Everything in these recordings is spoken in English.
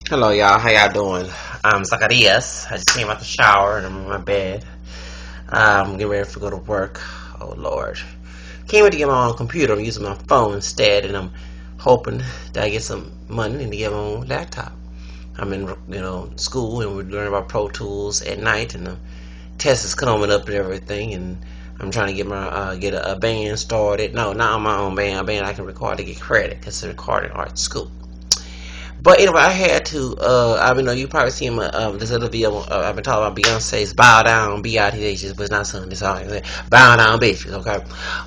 Hello, y'all. How y'all doing? I'm Zacarias. I just came out the shower and I'm in my bed. I'm getting ready to go to work. Oh, Lord. Came here to get my own computer. I'm using my phone instead, and I'm hoping that I get some money and to get my own laptop. I'm in, school, and we're learning about Pro Tools at night, and the test is coming up and everything, and I'm trying to get my get a band started. No, not on my own band. A band I can record to get credit because it's a recording art school. But anyway, I had to. I mean, you probably seen my this other video. I've been talking about Beyonce's "Bow Down, B-I-T-H," but it's not something. It's all "Bow Down, bitches." Okay,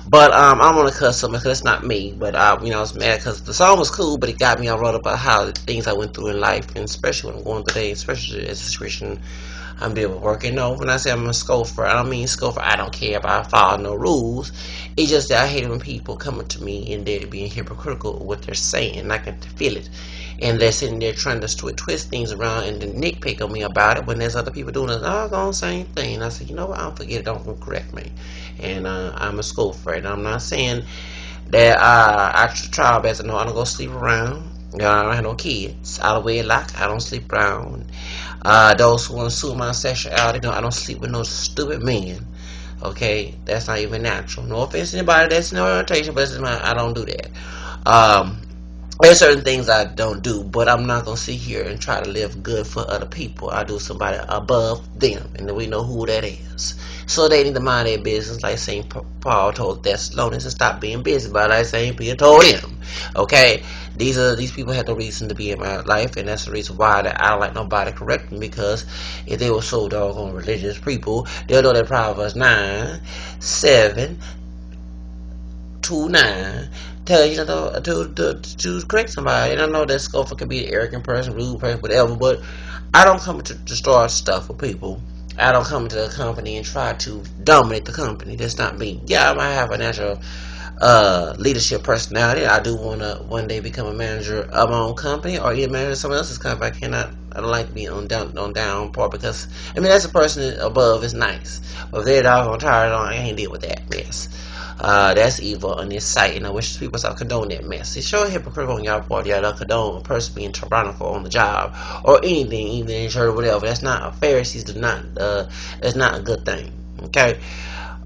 but I'm gonna cuss some because it's not me. But I was mad because the song was cool, but it got me. I wrote about how the things I went through in life, and especially when I'm going through, especially as a situation I'm dealing with work. When I say I'm a scoffer, I don't mean scoffer. I don't care if I follow no rules. It's just that I hate when people coming to me and they're being hypocritical with what they're saying. I can feel it. And they're sitting there trying to twist things around and then nitpick on me about it when there's other people doing the doggone same thing. And I said, you know what? I don't forget it. Don't correct me. And I'm a scoffer. And I'm not saying that I try my best. No, I don't go sleep around. I don't have no kids. Out of wedlock, I don't sleep around. Those who want to sue my sexuality, no, I don't sleep with no stupid men. Okay, that's not even natural. No offense to anybody that's no orientation, but I don't do that. There's certain things I don't do, but I'm not gonna sit here and try to live good for other people. I do somebody above them, and we know who that is. So they need to mind their business, like Saint Paul told Thessalonians, and stop being busy. But like Saint Peter told him, okay, these people have no reason to be in my life, and that's the reason why that I don't like nobody correcting me. Because if they were so doggone religious people, they'll know that Proverbs 9:7-2-9 tell you to correct somebody. And I know that scoffer could be an arrogant person, rude person, whatever, but I don't come to start stuff with people. I don't come to the company and try to dominate the company. That's not me. Yeah, I might have a natural leadership personality. I do want to one day become a manager of my own company or even manager of someone else's company. I don't like to be on down part because that's a person above is nice. But if they're doggone tired, I ain't deal with that mess. That's evil on this site, and I wish people stop condone that mess. It's sure hypocritical on y'all part. Y'all don't condone a person being tyrannical on the job or anything, even in church or whatever. That's not Pharisees do not. That's not a good thing. Okay.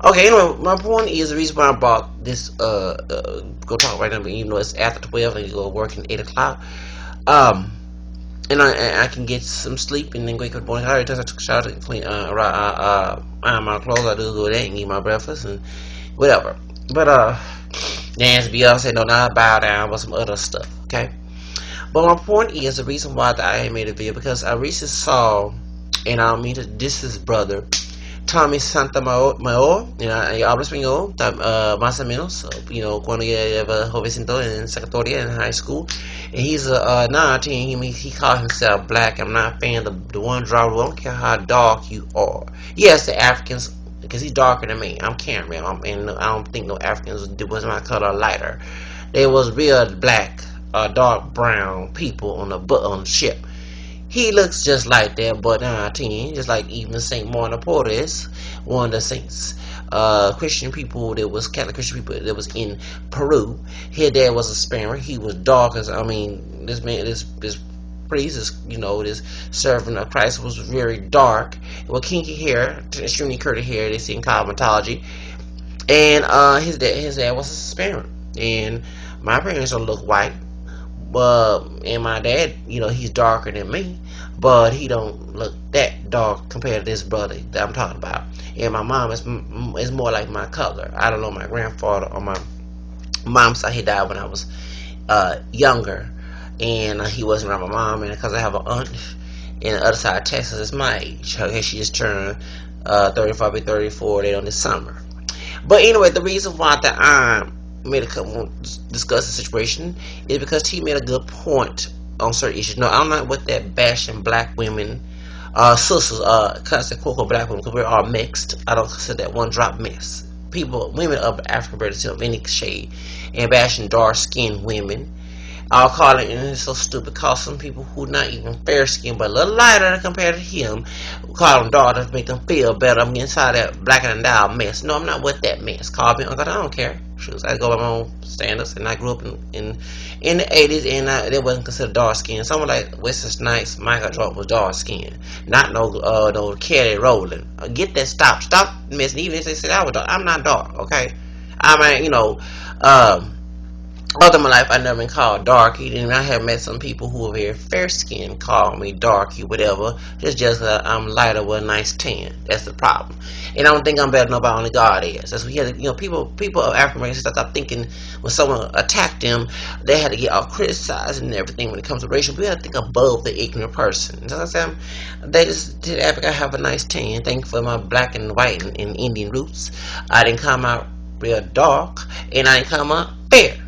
Okay. Anyway, my point is the reason why I bought this. Go talk right now, but even though it's after 12 and you go work at 8 o'clock. And I can get some sleep and then wake up in the morning. I already took a shower and clean iron my clothes. I do that and eat my breakfast and whatever. But Nancy Beyonce no not bow down but some other stuff, okay? But my point is the reason why I made a video because I recently saw, and I don't mean to diss his brother, Tommy Santamayor, yo hablo español, más o menos, cuando yo era jovencito en secundaria in high school, and he's a 19, he called himself black. I'm not a fan of the one drop rule. I don't care how dark you are. Yes, the Africans, because he's darker than me. I'm Cameron, and I don't think no Africans was my color lighter. There was real black, dark brown people on the ship. He looks just like that, but 19, just like even Saint Martin Porter is one of the saints. Christian people that was Catholic Christian people that was in Peru. His dad was a Spaniard. He was dark as this man, this priest, this servant of Christ was very dark with kinky hair, extremely curly hair. They see in cosmetology, and his dad was a Spaniard, and my parents don't look white. And my dad, he's darker than me, but he don't look that dark compared to this brother that I'm talking about. And my mom is more like my color. I don't know, my grandfather on my mom's side, he died when I was younger, and he wasn't around my mom, and because I have an aunt in the other side of Texas, is my age. Okay, she just turned 35, 34 later on this summer. But anyway, the reason why that I made a couple discuss the situation is because he made a good point on certain issues. No, I'm not with that bashing black women, sisters, consider quote black women, because we're all mixed. I don't consider that one drop mix. Women of African birth of any shade, and bashing dark skinned women. I'll call it, and it's so stupid, call some people who not even fair skinned but a little lighter compared to him, call them daughters, make them feel better. I'm inside that black and down mess. No, I'm not with that mess. Call me uncle, I don't care. shoes. I go by my own standards, and I grew up in the 80s, and they wasn't considered dark skin. Someone like Wesley Snipes, Michael Jordan was dark skin, not no Kelly Rowland. Get that, stop messing. Even if they said I was dark, I'm not dark. Okay, I mean, Other in my life, I never been called darky. And I have met some people who are very fair skinned call me darky, whatever. It's just that I'm lighter with a nice tan. That's the problem. And I don't think I'm better than nobody, only God is. That's what he had. People of African Americans start thinking when someone attacked them, they had to get all criticized and everything when it comes to racial. We have to think above the ignorant person. You know what I'm saying? They just did Africa have a nice tan. Thank you for my black and white and Indian roots. I didn't come out real dark, and I didn't come out fair.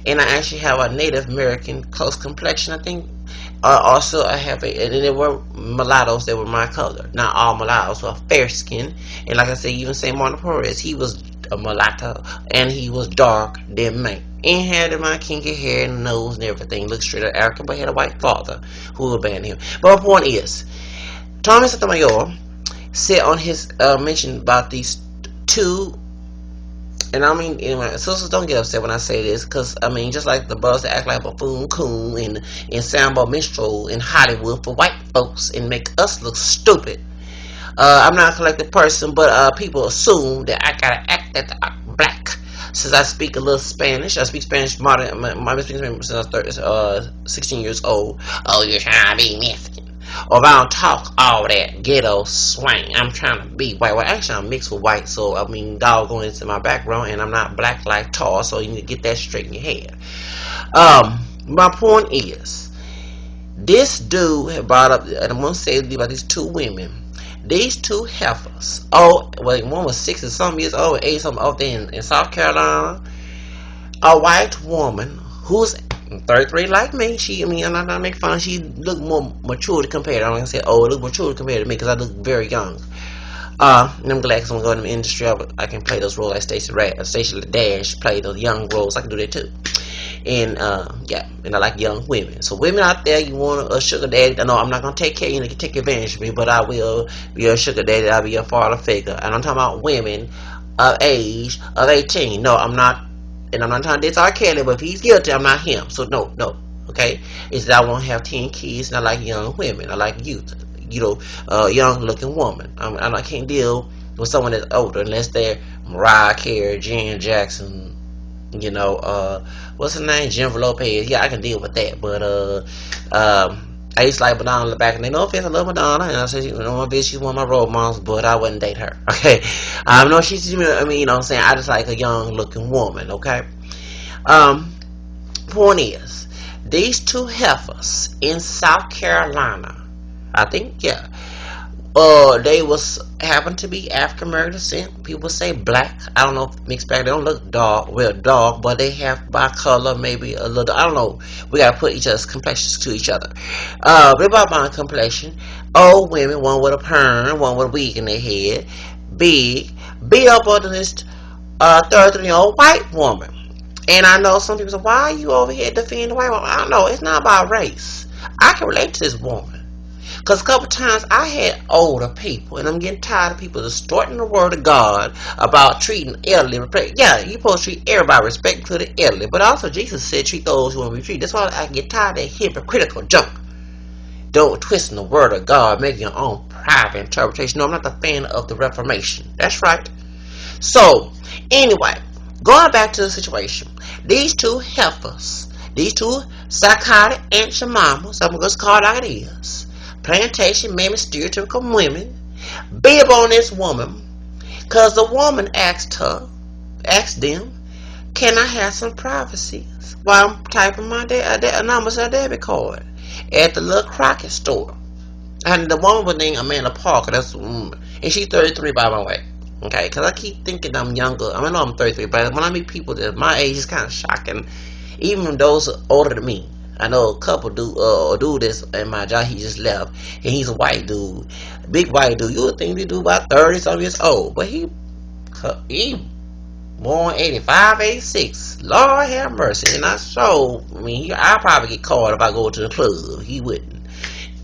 And I actually have a Native American close complexion, I think. Also, I have and there were mulattoes that were my color. Not all mulattoes were fair skin. And like I said, even St. Martin Perez, he was a mulatto, and he was dark than me. And had my kinky hair and nose and everything. Looked straight at African, but had a white father who abandoned him. But my point is, Thomas Sotomayor said on his mention about these two. And I mean, sisters, don't get upset when I say this, because I mean, just like the brothers that act like buffoon coon and sambo minstrel in Hollywood for white folks and make us look stupid. I'm not a collective person, but people assume that I gotta act that I'm black. Since I speak a little Spanish, I speak Spanish modern. I've been speaking Spanish since I was 16 years old. Oh, you're trying to be Mexican. Or if I don't talk all that ghetto swang, I'm trying to be white. Well, actually, I'm mixed with white, so I mean, dog going into my background, and I'm not black like tall, so you need to get that straight in your head. My point is, this dude had brought up, and I'm going to say about these two women. These two heifers, one was 60 some years old, 80 something old there in South Carolina. A white woman who's 33 like me. I'm not making fun. She look more mature compared. I'm gonna say, look mature compared to me because I look very young. And I'm glad because I'm going to the industry. I can play those roles like Stacey Dash, play those young roles. I can do that too. And and I like young women. So women out there, you want a sugar daddy? I know I'm not gonna take care of you, you can take advantage of me, but I will be a sugar daddy. I'll be a father figure. And I'm talking about women of age of 18. No, I'm not. And I'm not trying to diss R. Kelly, but if he's guilty, I'm not him. So no, okay? It's that I want to have 10 kids, and I like young women. I like youth, young looking woman. I can't deal with someone that's older unless they're Mariah Carey, Jan Jackson, what's her name? Jennifer Lopez. Yeah, I can deal with that. But I used to like Madonna back in the day. No offense, I love Madonna, and I said, my bitch, she's one of my role models, but I wouldn't date her. Okay, no, she's, what I'm saying, I just like a young looking woman. Okay, point is, these two heifers in South Carolina, I think, they happened to be African American descent. People say black. I don't know if mixed black. They don't look dark, but they have by color maybe a little. I don't know. We gotta put each other's complexions to each other. They about my complexion. Old women, one with a perm, one with a wig in their head, big, beat up under this 33-year-old white woman. And I know some people say, "Why are you over here defending the white woman?" I don't know. It's not about race. I can relate to this woman. Because a couple times I had older people, and I'm getting tired of people distorting the word of God about treating elderly. Yeah, you're supposed to treat everybody respect to the elderly, but also Jesus said treat those who want to be treated. That's why I get tired of that hypocritical junk. Don't twist the word of God, make your own private interpretation. No, I'm not a fan of the Reformation. That's right. So, anyway, going back to the situation. These two heifers, these two psychotic Aunt Jemimas, I'm going to call it like it is. Plantation, maybe stereotypical women, beat up on this woman because the woman asked them, can I have some privacy while I'm typing my numbers on debit card at the little Crockett store? And the woman was named Amanda Parker, and she's 33 by my way. Okay, because I keep thinking I'm younger. I know I'm 33, but when I meet people that my age, it's kind of shocking. Even those older than me. I know a couple dude that's in my job, he just left, and he's a white dude, big white dude. You would think he do about 30 some years old, but he born 85, 86. Lord have mercy. And I probably get caught if I go to the club. He wouldn't.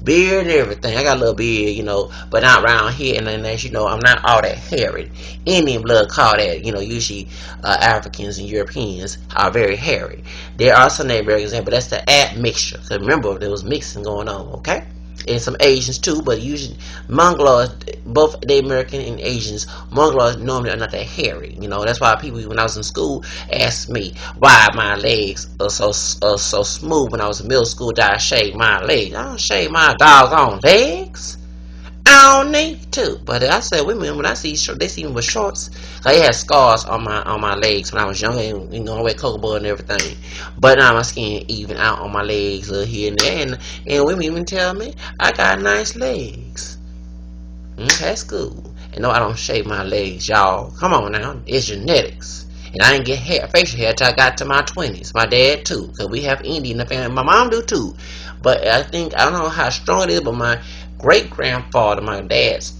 beard and everything. I got a little beard, but not around here. And then, as you know, I'm not all that hairy. Indian blood call that, usually Africans and Europeans are very hairy. There are some Native Americans, but that's the admixture. Because remember, there was mixing going on, okay? And some Asians too, but usually Mongoloids, both Native American and Asians, Mongoloids normally are not that hairy. That's why people, when I was in school, asked me why my legs are so smooth. When I was in middle school, did I shave my legs? I don't shave my doggone legs. I don't need to. But I said, women, when I see they see me with shorts, they had scars on my legs when I was younger, and I wear cocoa butter and everything. But now my skin even out on my legs here and there, and women even tell me I got nice legs. That's cool. And no, I don't shave my legs, y'all. Come on now, it's genetics. And I didn't get facial hair till I got to my 20s. My dad too, because we have Indian in the family. My mom do too. But I don't know how strong it is, but my great-grandfather, my dad's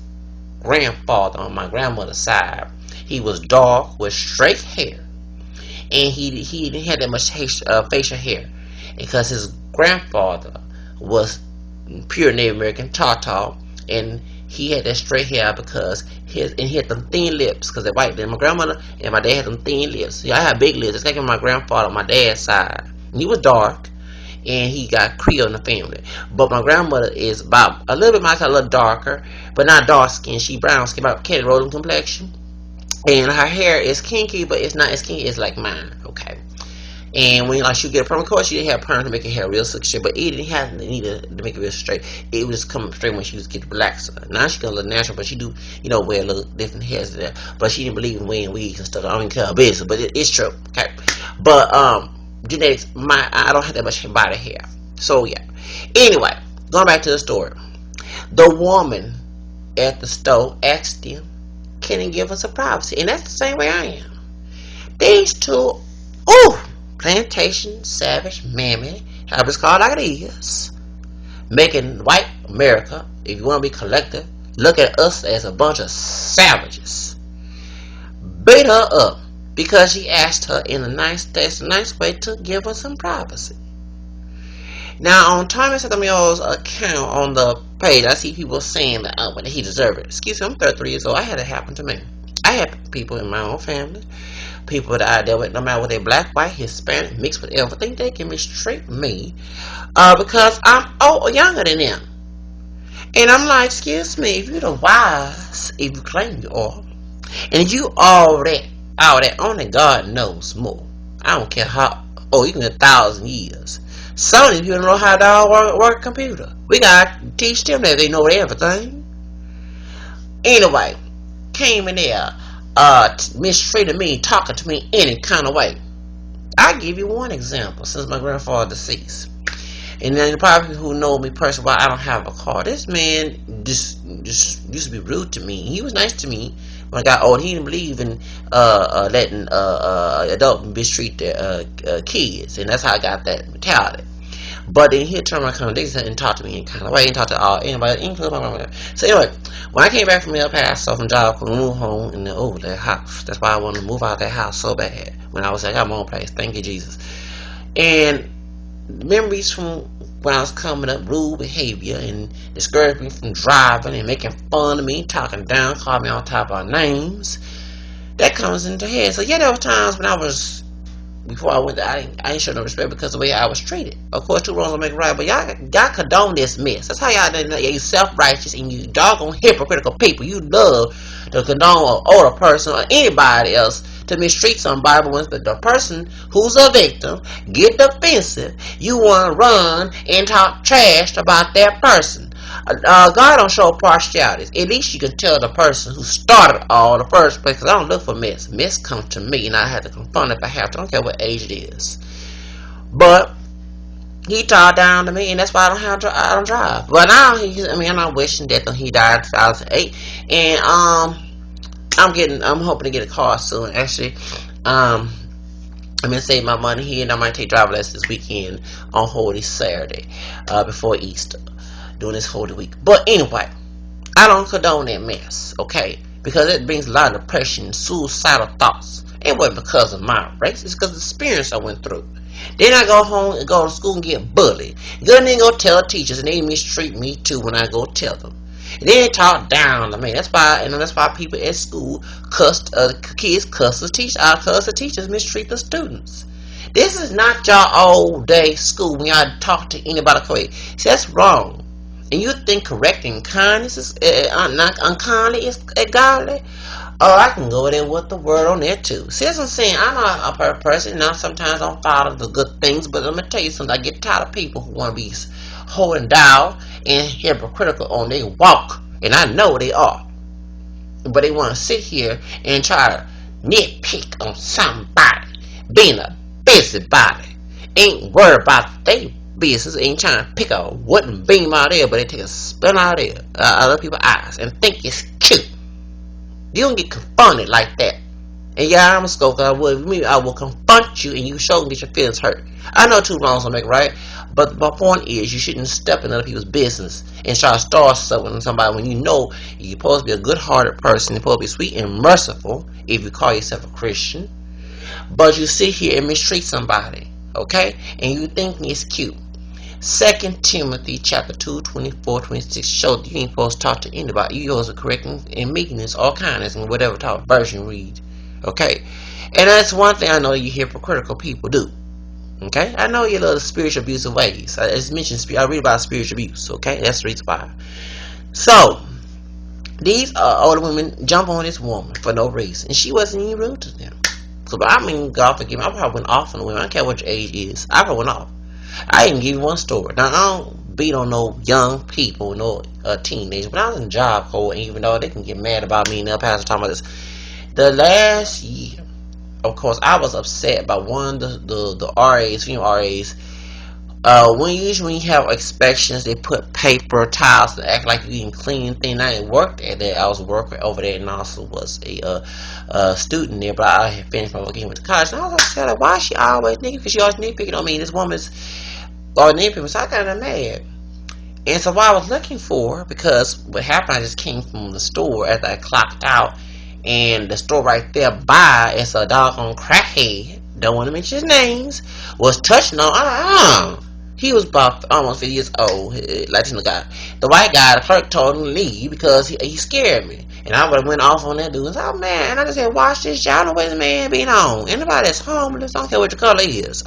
grandfather on my grandmother's side, he was dark with straight hair. And he didn't have that much facial hair. Because his grandfather was pure Native American, Tatar, and he had that straight hair because he had them thin lips, because they're white. Then my grandmother and my dad had them thin lips. See, I had big lips. It's like my grandfather on my dad's side. And he was dark, and he got Creole in the family. But my grandmother is about a little bit a little darker, but not dark skin. She brown skin, about Kelly Rowland complexion. And her hair is kinky, but it's not as kinky as like mine. Okay. And when she get a perm, of course she didn't have perm to make her hair real silky straight, but it didn't have the need to make it real straight. It was coming straight when she was getting relaxed. Now she got a little natural, but she do wear a little different hairs there. But she didn't believe in wearing wigs and stuff. I don't even care her business, but it's true. Okay. But genetics, I don't have that much body hair. So yeah. Anyway, going back to the story. The woman at the store asked him, can he give us a privacy? And that's the same way I am. These two, plantation savage mammy, how it's called like it is, making white America, if you want to be collective, look at us as a bunch of savages. Beat her up because she asked her in a nice way to give her some privacy. Now on Thomas Sotomayor's account on the page, I see people saying that he deserved it. Excuse me, I'm 33 years old. I had it happen to me. I had people in my own family, people that I dealt with, no matter whether they're black, white, Hispanic, mixed with everything, they can mistreat me because I'm younger than them. And I'm like, excuse me, if you're the wise, if you claim you are, and you all that, only God knows more. I don't care how, you can get 1,000 years. Some of these people don't know how to work a computer. We gotta teach them that they know everything. Anyway, came in there, mistreated me, talking to me any kind of way. I'll give you one example, since my grandfather deceased. And then the probably who know me personally, why I don't have a car. This man just used to be rude to me. He was nice to me when I got old. He didn't believe in letting adults mistreat their kids, and that's how I got that mentality. But then he'll turn my conversation and talk to me in kind of way, and talk to anybody, including my mother. So anyway, when I came back from El Paso from job, I moved home in that house. That's why I wanted to move out of that house so bad. When I was like, I got my own place. Thank you, Jesus. And memories from when I was coming up, rude behavior, and discouraged me from driving and making fun of me, talking down, calling me all type of names. That comes into head. So yeah, there were times when before I went there, I didn't show no respect because of the way I was treated. Of course, two wrongs don't make it right, but y'all condone this mess. That's how you self-righteous and you doggone hypocritical people. You love to condone an older person or anybody else to mistreat somebody, but when the person who's a victim get defensive, you want to run and talk trash about that person. God don't show partiality. At least you can tell the person who started all the first place, because I don't look for mess. Mess comes to me, and I have to confront it if I have to. I don't care what age it is. But he talked down to me, and that's why I don't drive. But now I'm not wishing death on he died in 2008, and I'm hoping to get a car soon. Actually, I'm gonna save my money here, and I might take driver lessons this weekend on Holy Saturday, before Easter, doing this Holy Week. But anyway, I don't condone that mess, okay? Because it brings a lot of depression, suicidal thoughts, It wasn't because of my race. It's because of the experience I went through. Then I go home and go to school and get bullied. Then they go tell the teachers, and they mistreat me too when I go tell them. And then they talk down to me. That's why people at school kids cuss the teachers mistreat the students. This is not your old day school when y'all talk to anybody correct. See, that's wrong. And you think correcting kindness is not unkindly is godly? Oh, I can go there with the word on there too. See, as I'm saying, I'm not a perfect person. Now, sometimes I don't follow the good things, but I'm gonna tell you something. I get tired of people who want to be holding down and hypocritical on their walk, and I know they are. But they want to sit here and try to nitpick on somebody being a busybody. Ain't worried about their business. Ain't trying to pick a wooden beam out there, but they take a spin out there other people's eyes and think it's cute. You don't get confronted like that. And yeah, I'm a scope. I will confront you and you show and get your feelings hurt. I know two wrongs don't make right, but my point is you shouldn't step in other people's business and try to start something with somebody when you know you're supposed to be a good-hearted person. You're supposed to be sweet and merciful if you call yourself a Christian. But you sit here and mistreat somebody, okay? And you think it's cute. 2 Timothy chapter 2, 24, 26 show that you ain't supposed to talk to anybody. You yours are correcting and meekness, all kindness, and whatever type of version you read. Okay? And that's one thing I know you hypocritical people do. Okay? I know you love the spiritual abusive ways. I just mentioned, I read about spiritual abuse. Okay? That's the reason why. So, these older women jump on this woman for no reason. And she wasn't even rude to them. So, I mean, God forgive me, I probably went off on the women. I don't care what your age is. I probably went off. I even give you one story. Now, I don't beat on no young people, no teenagers. When I was in Job Corps, even though they can get mad about me and the pastor talking about this, the last year, of course, I was upset by one of the RAs, female RAs. When you have inspections, they put paper towels to act like you can clean things. I didn't work at that. I was working over there and also was a student there, but I had finished my work and went to college. And I was like, why is she always nitpicking? Because she always nitpicking on me. This woman's or nitpicking, so I got mad. And so what I was looking for, because what happened, I just came from the store after I clocked out, and the store right there by, it's a doggone crackhead, don't want to mention his names, was touching on, he was about almost 50 years old, Latino guy. The white guy, the clerk told him to leave because he scared me. And I would have went off on that dude and said, oh man, and I just said, watch this, y'all know what this man being on. Anybody that's homeless, I don't care what your color is.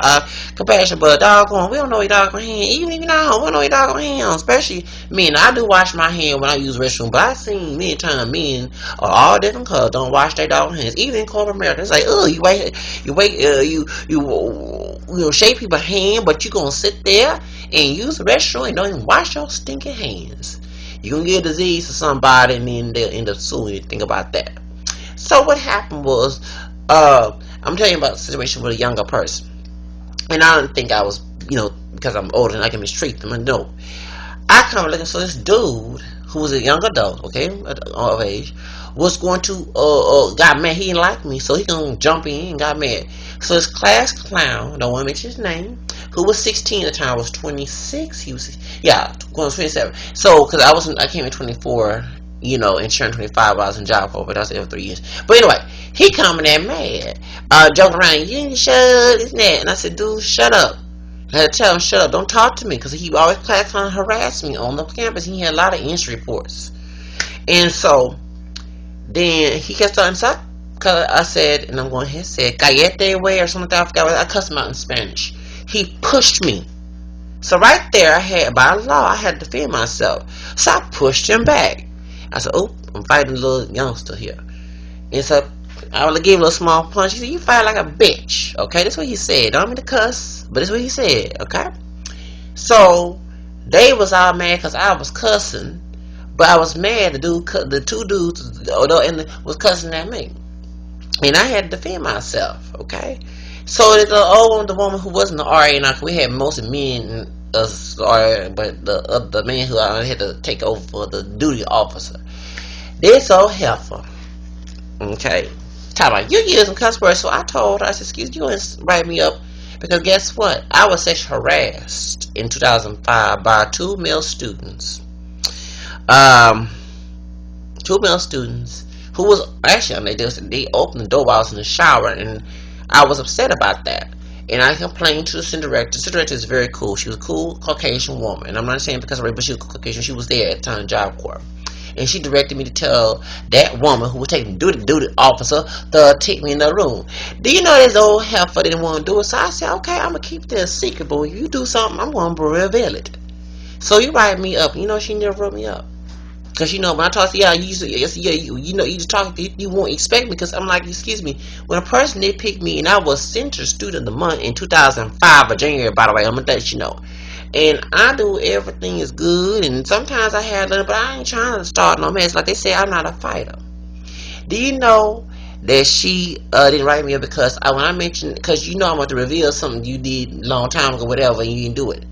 Compassion, but doggone, we don't know your doggone hand. Even if you know, we don't know your doggone hand. Especially men, I do wash my hand when I use restroom, but I've seen many times men of all different colors don't wash their doggone hands. Even in corporate America, it's like, you shake people's hand, but you gonna sit there and use the restroom and don't even wash your stinking hands. You're going to get a disease to somebody and then they'll end up suing you. Think about that. So what happened was, I'm telling you about a situation with a younger person. And I don't think I was, because I'm older and I can mistreat them. And no. I come looking, so this dude, who was a young adult, okay, of age, was going to, got mad. He didn't like me, so he gonna jump in and got mad. So this class clown, don't want to mention his name, who was 16 at the time, was 26. He was, going to 27. So, because I came in 24, and turned 25 while I was in Job Corps, but I was there for 3 years. But anyway, he coming there mad, joking around, you need to shut up, this and that. And I said, dude, shut up. I had to tell him, shut up, don't talk to me, because he always class trying to harass me on the campus. He had a lot of injury reports. And so, then he kept starting to talk. I said, and I'm going ahead and said, Callete way or something like that. I forgot what I cussed him out in Spanish. He pushed me. So right there, by law, I had to defend myself. So I pushed him back. I said, oh, I'm fighting a little youngster here. And so I would give him a little small punch. He said, you fight like a bitch. Okay, that's what he said. Don't mean to cuss, but that's what he said. Okay. So they was all mad because I was cussing, but I was mad. The two dudes, was cussing at me. And I had to defend myself, okay? So the woman who wasn't the RA, and we had mostly men, but the man who I had to take over for the duty officer, they're so helpful, okay? Talking about, you using cuss words. So I told her, I said, excuse you, and write me up, because guess what? I was sexually harassed in 2005 by 2 male students. 2 male students who was actually they opened the door while I was in the shower, and I was upset about that. And I complained to the assistant director. The assistant director is very cool. She was a cool Caucasian woman, and I'm not saying because of race, but she was Caucasian. She was there at the time, Job Corps, and she directed me to tell that woman who was taking duty officer to take me in the room. Do you know this old heifer didn't want to do it? So I said, okay, I'm gonna keep this a secret, but if you do something, I'm gonna reveal it. So you write me up. You know she never wrote me up. Cause when I talk to y'all, you just talk, you won't expect me. Because I'm like, excuse me, when a person they picked me, and I was Center Student of the Month in 2005 of January, by the way, I'm gonna let you know. And I do everything is good, and sometimes I have little, but I ain't trying to start no mess. Like they say, I'm not a fighter. Do you know that she didn't write me up because when I mentioned, because I want to reveal something you did a long time ago, whatever, and you didn't do it.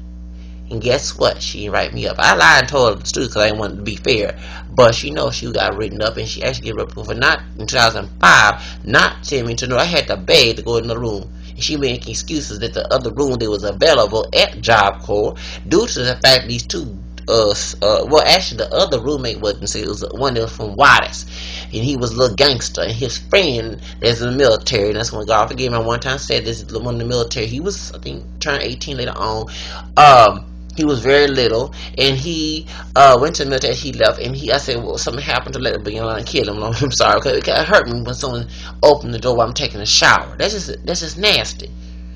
And guess what? She didn't write me up. I lied and told her the truth because I didn't want to be fair. But she got written up, and she actually gave up for not in 2005, not telling me to know. I had to beg to go in the room. And she made excuses that the other room that was available at Job Corps due to the fact these two actually the other roommate wasn't. So it was one that was from Wattis, and he was a little gangster, and his friend is in the military. And that's when God forgave me. I one time said this is one in the military. He was, I think, turned 18 later on. He was very little, and he went to the military. He left, and I said, well, something happened to let it be, and kill him. I'm sorry, because it hurt me when someone opened the door while I'm taking a shower. That's just nasty,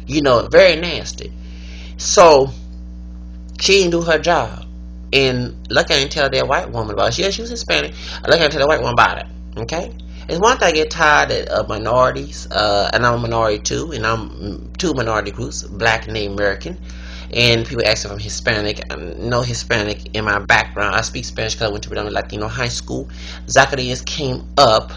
very nasty. So she didn't do her job. And look, I didn't tell that white woman about it. Yeah, she was Hispanic. Look, I didn't tell the white woman about it. Okay? It's one thing I get tired of minorities, and I'm a minority too, and I'm two minority groups, Black and Native American. And people ask if I'm Hispanic. I'm no Hispanic in my background. I speak Spanish because I went to predominantly Latino high school. Zacarias came up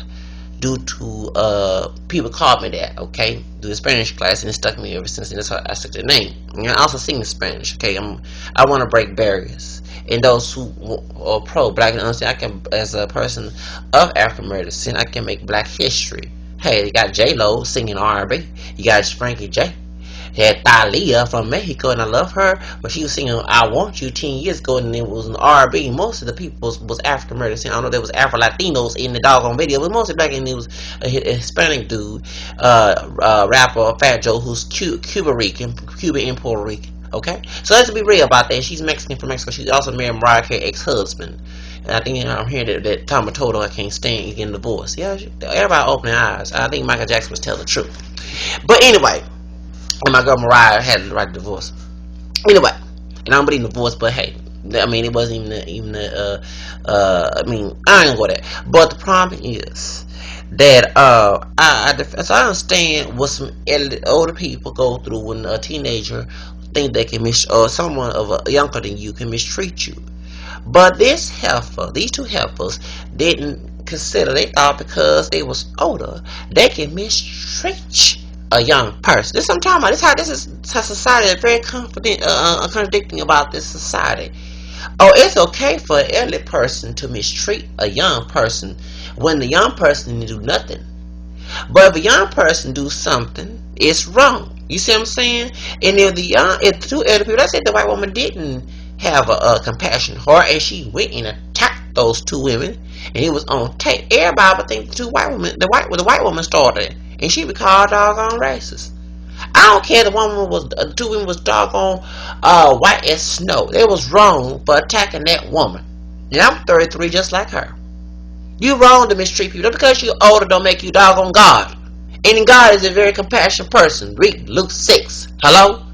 due to people called me that, okay, do the Spanish class, and it stuck me ever since, and that's how I stuck the name. And I also sing in Spanish, okay. I want to break barriers, and those who are pro Black and understand, I can, as a person of African American descent, I can make Black history. Hey, you got J-Lo singing R&B, you got Frankie J. You had Thalia from Mexico, and I love her, but she was singing I Want You 10 years ago, and it was an R&B. Most of the people was African American. I don't know, there was Afro-Latinos in the doggone video, but mostly Black, and it was a Hispanic dude, rapper, Fat Joe, who's Cuban and Puerto Rican. Okay? So let's be real about that. She's Mexican from Mexico. She's also married Mariah Carey's ex-husband. And I think I'm hearing that Tom Toto, I can't stand getting divorced. Yeah, everybody open their eyes. I think Michael Jackson was telling the truth. But anyway, and my girl Mariah had the right to divorce. Anyway, and I don't believe in divorce, but hey, I mean, it wasn't even I mean, I ain't gonna go there. But the problem is that so I understand what some older people go through when a teenager think they can or someone younger than you can mistreat you. But these two heifers didn't consider. They thought because they was older, they can mistreat a young person. This is what I'm talking about. This is how society is very contradicting about this society. Oh, it's okay for an elderly person to mistreat a young person when the young person didn't do nothing. But if a young person do something, it's wrong. You see what I'm saying? And if the two elderly people, let's say the white woman didn't have a compassion heart, and she went and attacked those two women, and it was on tape. Everybody would think the white woman started it. And she be called doggone racist. I don't care the two women was doggone white as snow. They was wrong for attacking that woman. And I'm 33 just like her. You wrong to mistreat people. Just because you're older don't make you doggone God. And God is a very compassionate person. Read Luke 6. Hello?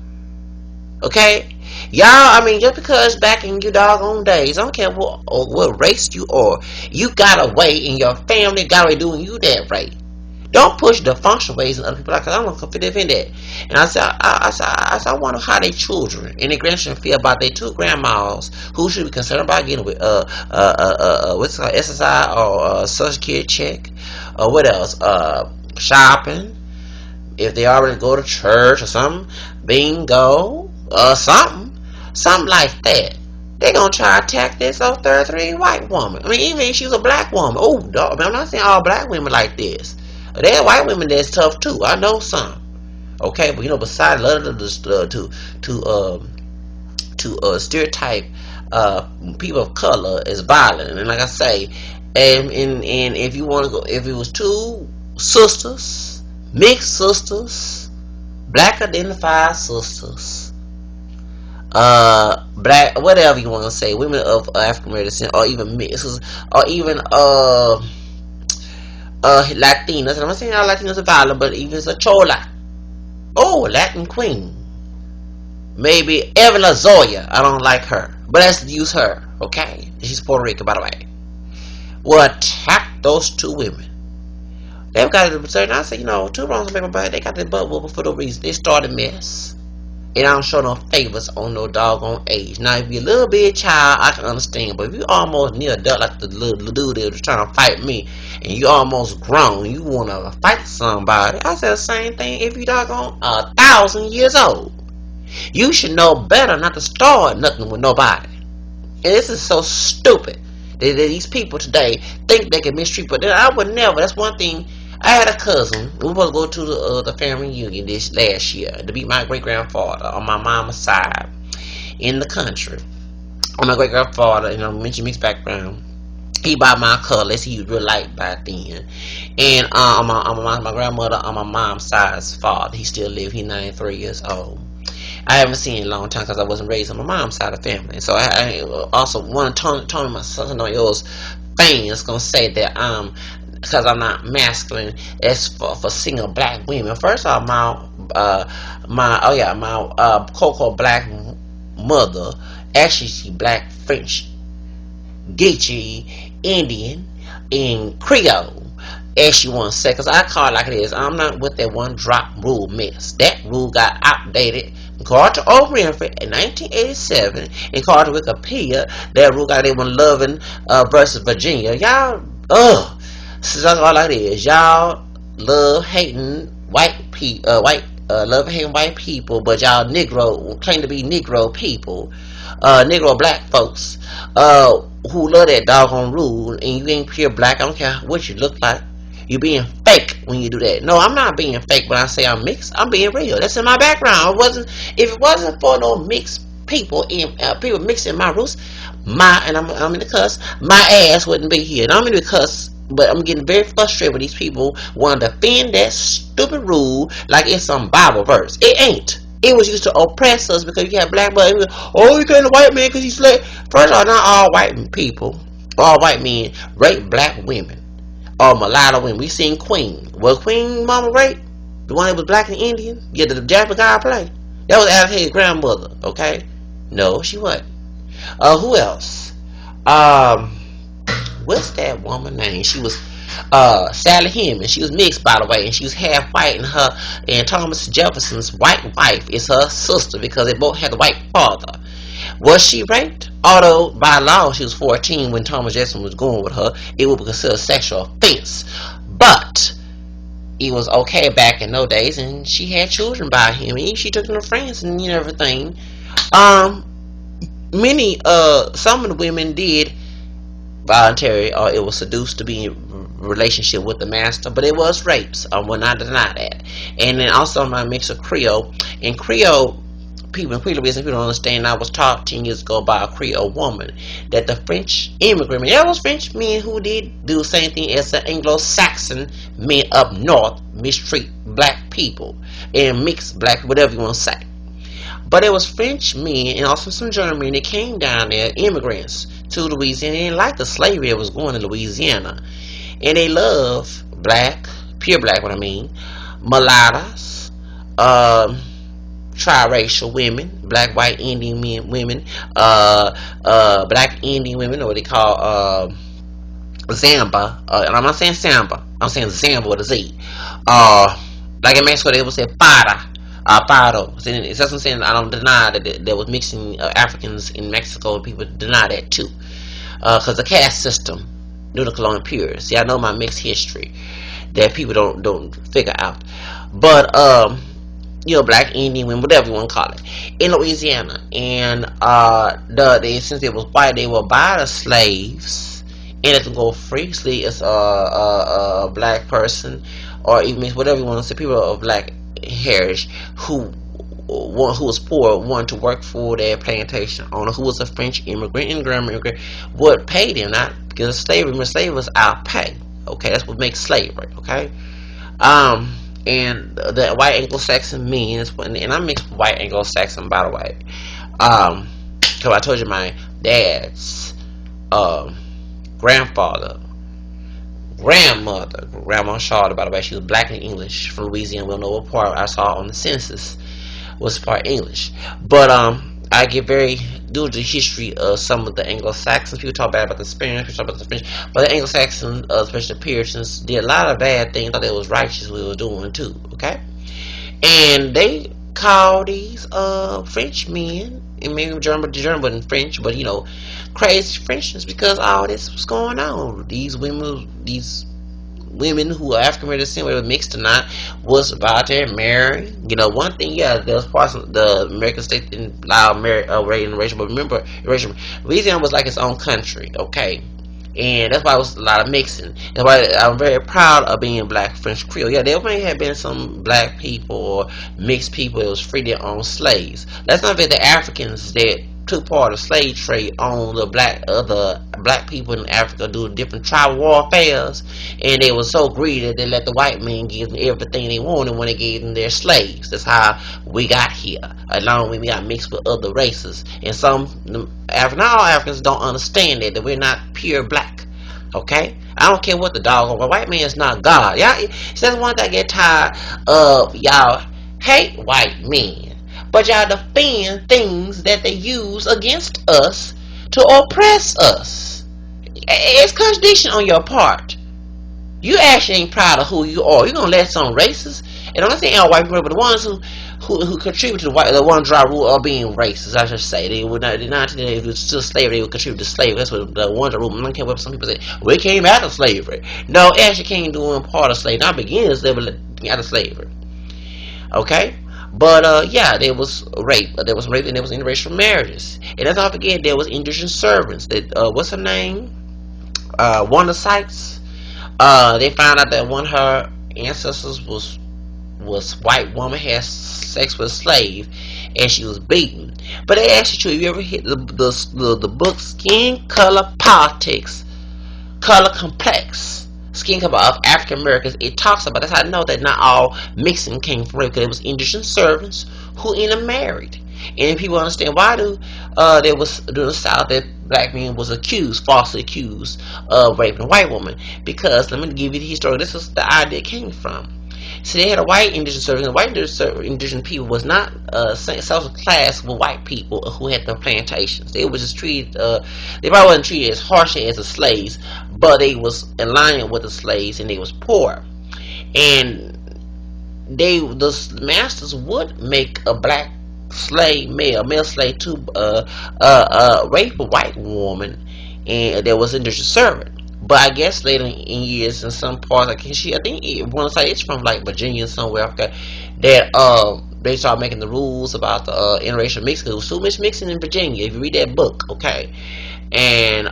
Okay? Y'all, I mean, just because back in your doggone days, I don't care what race you are, you got a way in your family, got a way doing you that right. Don't push the functional ways in other people. Because I don't defend that. And I wonder how their children and their grandchildren feel about their two grandmas who should be concerned about getting with what's called SSI or Social Security check or what else? Shopping. If they already go to church or something, bingo or something like that. They're gonna try to attack this old 33 white woman. I mean, even if she was a black woman. Oh, dog, I'm not saying all black women like this. There are white women that's tough too. I know some. Okay, but besides a lot of to stereotype people of color is violent, and like I say, And if you want to go, if it was two sisters, mixed sisters, black identified sisters, black, whatever you want to say, women of African American descent, or even mixed, or even Latinas. And I'm not saying all Latinos are violent, but even as a chola, oh, Latin queen, maybe Evan Zoya. I don't like her, but let's use her. Okay, she's Puerto Rican, by the way. Will attack those two women. They've got to certain. I say, two wrongs make a right. They got their butt whooping for the reason they started mess. And I don't show no favors on no doggone age. Now, if you're a little bit child, I can understand. But if you almost near adult, like the little dude that was trying to fight me, and you almost grown, you want to fight somebody, I said the same thing if you doggone 1,000 years old. You should know better not to start nothing with nobody. And this is so stupid. These people today think they can mistreat, but I would never. That's one thing. I had a cousin. We were supposed to go to the family reunion this last year to meet my great grandfather on my mama's side in the country. On my great grandfather, mention mixed background. He by my colors. He was real light back then. And on my grandmother on my mom's side's father, he still lived. He's 93 years old. I haven't seen him in a long time because I wasn't raised on my mom's side of the family. So I also want to Tony, my son, yours fans gonna say that because I'm not masculine, it's for single black women. First of all, my Coco black mother, actually she black French, Geechee, Indian, and Creole. As she wants to say, because I call it like it is. I'm not with that one drop rule mess. That rule got outdated. According to Oprah Winfrey in 1987, and according to Wikipedia, that rule got that one loving versus Virginia. Y'all, this is all like it is. Y'all love hating white people, love hating white people, but y'all Negro claim to be Negro people, Negro black folks, who love that doggone rule, and you ain't pure black. I don't care what you look like. You being fake when you do that. No, I'm not being fake when I say I'm mixed. I'm being real. That's in my background. If it wasn't for no mixed people people mixing my roots, and I'm in the cuss, my ass wouldn't be here. And I'm in the cuss, but I'm getting very frustrated with these people want to defend that stupid rule like it's some Bible verse. It ain't. It was used to oppress us because you have black blood. Oh, you can't a white man because he's slave. First of all, not all white people, all white men rape black women. Or mulatto women. We seen Queen. Was Queen Mama raped? The one that was black and Indian? Yeah, the Japanese guy play. That was Alex's grandmother, okay? No, she wasn't. Who else? What's that woman's name? She was Sally Hemings. She was mixed, by the way, and she was half white, and Thomas Jefferson's white wife is her sister because they both had a white father. Was she raped? Although by law she was 14 when Thomas Jefferson was going with her, it would be considered a sexual offense. But it was okay back in those days, and she had children by him, and she took them to France and everything. Some of the women did voluntary, or it was seduced to be in relationship with the master, but it was rapes. I will not deny that. And then also my mix of Creole, and Creole people in Creole business, people don't understand. I was taught 10 years ago by a Creole woman that the French immigrant, there was French men who did do the same thing as the Anglo-Saxon men up north mistreat black people and mix black, whatever you want to say. But it was French men and also some German men that came down there, immigrants to Louisiana. They didn't like the slavery that was going to Louisiana, and they love black, pure black, what I mean, mulattoes, triracial women, black, white, Indian men, women, black Indian women, or what they call Zamba. And I'm not saying Samba, I'm saying Zamba with a Z. Like in Mexico, they would say para. Paro. It's just saying I don't deny that there was mixing Africans in Mexico, and people deny that too. Because the caste system, due to colonial periods. See, I know my mixed history that people don't figure out. But black Indian women, whatever you want to call it, in Louisiana, and since they was white, they would buy the slaves and let them go free. As a black person, or even whatever you want to say, people of black heritage who one who was poor wanted to work for their plantation owner, who was a French immigrant and German immigrant, would pay them, not because of slavery. Remember, slavery was out pay. Okay, that's what makes slavery. Okay, and the white Anglo-Saxon means, and I'm mixed with white Anglo-Saxon, by the way. So I told you my dad's grandfather, Grandma Charlotte, by the way, she was black and English from Louisiana. We don't know what part I saw on the census was part English. But I get very due to the history of some of the Anglo-Saxons. People talk bad about the Spanish, people talk about the French, but the Anglo-Saxons, especially the Puritans, did a lot of bad things. Thought they was righteous. We were doing too. Okay, and they call these French men, and maybe German wasn't French, but crazy Frenchness, because all this was going on. These women who are African American, whether mixed or not, was about to marry. One thing, yeah, there was parts of the American state didn't allow racial, but remember, Louisiana was like its own country, okay? And that's why it was a lot of mixing. That's why I'm very proud of being black French Creole. Yeah, there may have been some black people or mixed people that was free to own slaves. Let's not forget the Africans that took part of slave trade on the other black people in Africa do different tribal warfares, and they were so greedy that they let the white men give them everything they wanted when they gave them their slaves. That's how we got here, along with we got mixed with other races. And not all Africans don't understand that we're not pure black. Okay, I don't care what the dog or white man is not God. Y'all, that's one thing I get tired of. Y'all hate white men, but y'all defend things that they use against us to oppress us. It's contradiction on your part. You actually ain't proud of who you are. You're gonna let some racists, and I'm not saying all white people, but the ones who contribute to the one dry rule of being racist, I should say. They would not they would still slavery, they would contribute to slavery. That's what the one dry rule. I don't care what some people say. We came out of slavery. No, actually came doing part of slavery. Not beginners, they were out of slavery. Okay? But yeah, there was rape. There was rape, and there was interracial marriages. And let's not forget, there was indigent servants. That what's her name? Wanda Sykes. They found out that one of her ancestors was white woman, had sex with a slave, and she was beaten. But they asked you, if you ever hit the book Skin Color Politics, Color Complex, Skin Color of African Americans, it talks about, that's how I know that not all mixing came from rape, because it was indigent servants who intermarried. And people understand why there was during the South that black men was falsely accused of raping a white woman, because let me give you the history. This is the idea it came from. See, they had a white indigent servant. The white indigent people was not social class with white people who had the plantations. They was just treated. They probably wasn't treated as harshly as the slaves, but they was in line with the slaves, and they was poor. And the masters would make a black male slave to rape a white woman, and there was indigent servant. But I guess later in years, in some parts, I think one side it's from like Virginia somewhere, okay, that they started making the rules about the interracial mix, because it was too much mixing in Virginia. If you read that book, okay, and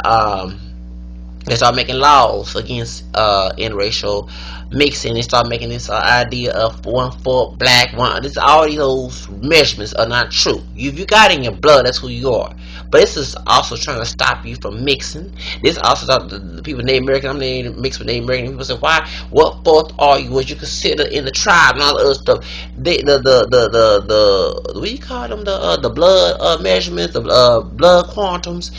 they started making laws against interracial mixing. They started making this idea of 1 foot black, all these those measurements are not true. If you got it in your blood, that's who you are. But this is also trying to stop you from mixing. This also the people Native American, I'm mixed with Native American. People say, why? What fourth are you? What you consider in the tribe and all the other stuff? The what do you call them? The blood measurements, the blood quantums.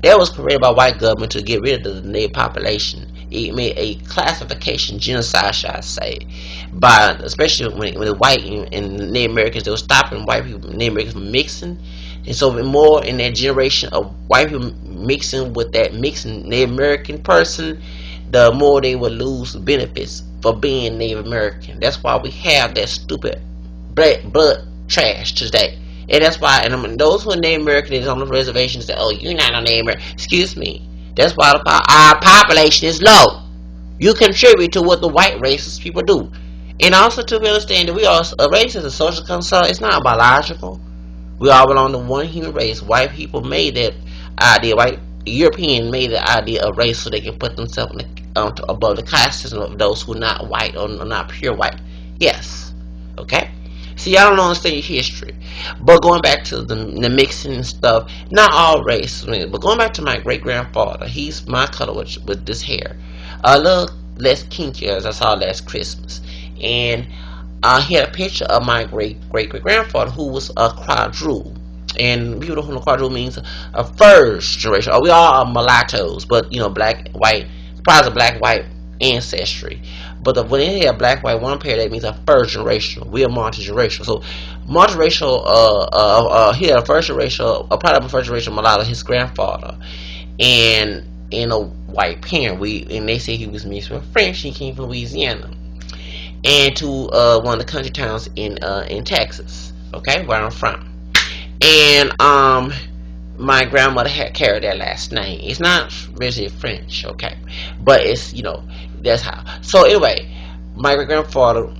That was created by white government to get rid of the native population. It made a classification genocide, shall I say, by especially when the white and Native Americans, they were stopping white people, Native Americans from mixing. And so more in that generation of white people mixing with that mixing Native American person, the more they would lose benefits for being Native American. That's why we have that stupid blood trash today. And that's why, and those who are Native American is on the reservation say, oh, you're not a Native American. Excuse me. That's why our population is low. You contribute to what the white racist people do. And also to understand that we are a race is a social construct. It's not biological. We all belong to one human race. White people made that idea. White European made the idea of race so they can put themselves above the caste system of those who are not white or not pure white. Yes. Okay. See, I don't understand your history. But going back to the mixing and stuff, not all race, but going back to my great grandfather, he's my color with this hair. A little less kinky as I saw last Christmas. And he had a picture of my great grandfather who was a quadruple. And people don't know what quadruple means, a first generation. Oh, we all are mulattoes, but black, white, probably a black, white ancestry. But when they have black, white, one pair, that means a first generational. We are multi-generational. So multi-racial, he had a first generational, a part of a first generation mulatto, his grandfather, and a white parent. And they say he was mixed with French. He came from Louisiana, and to one of the country towns in Texas. Okay, where I'm from. And my grandmother had carried that last name. It's not really French, okay, but it's that's how. So anyway, my great grandfather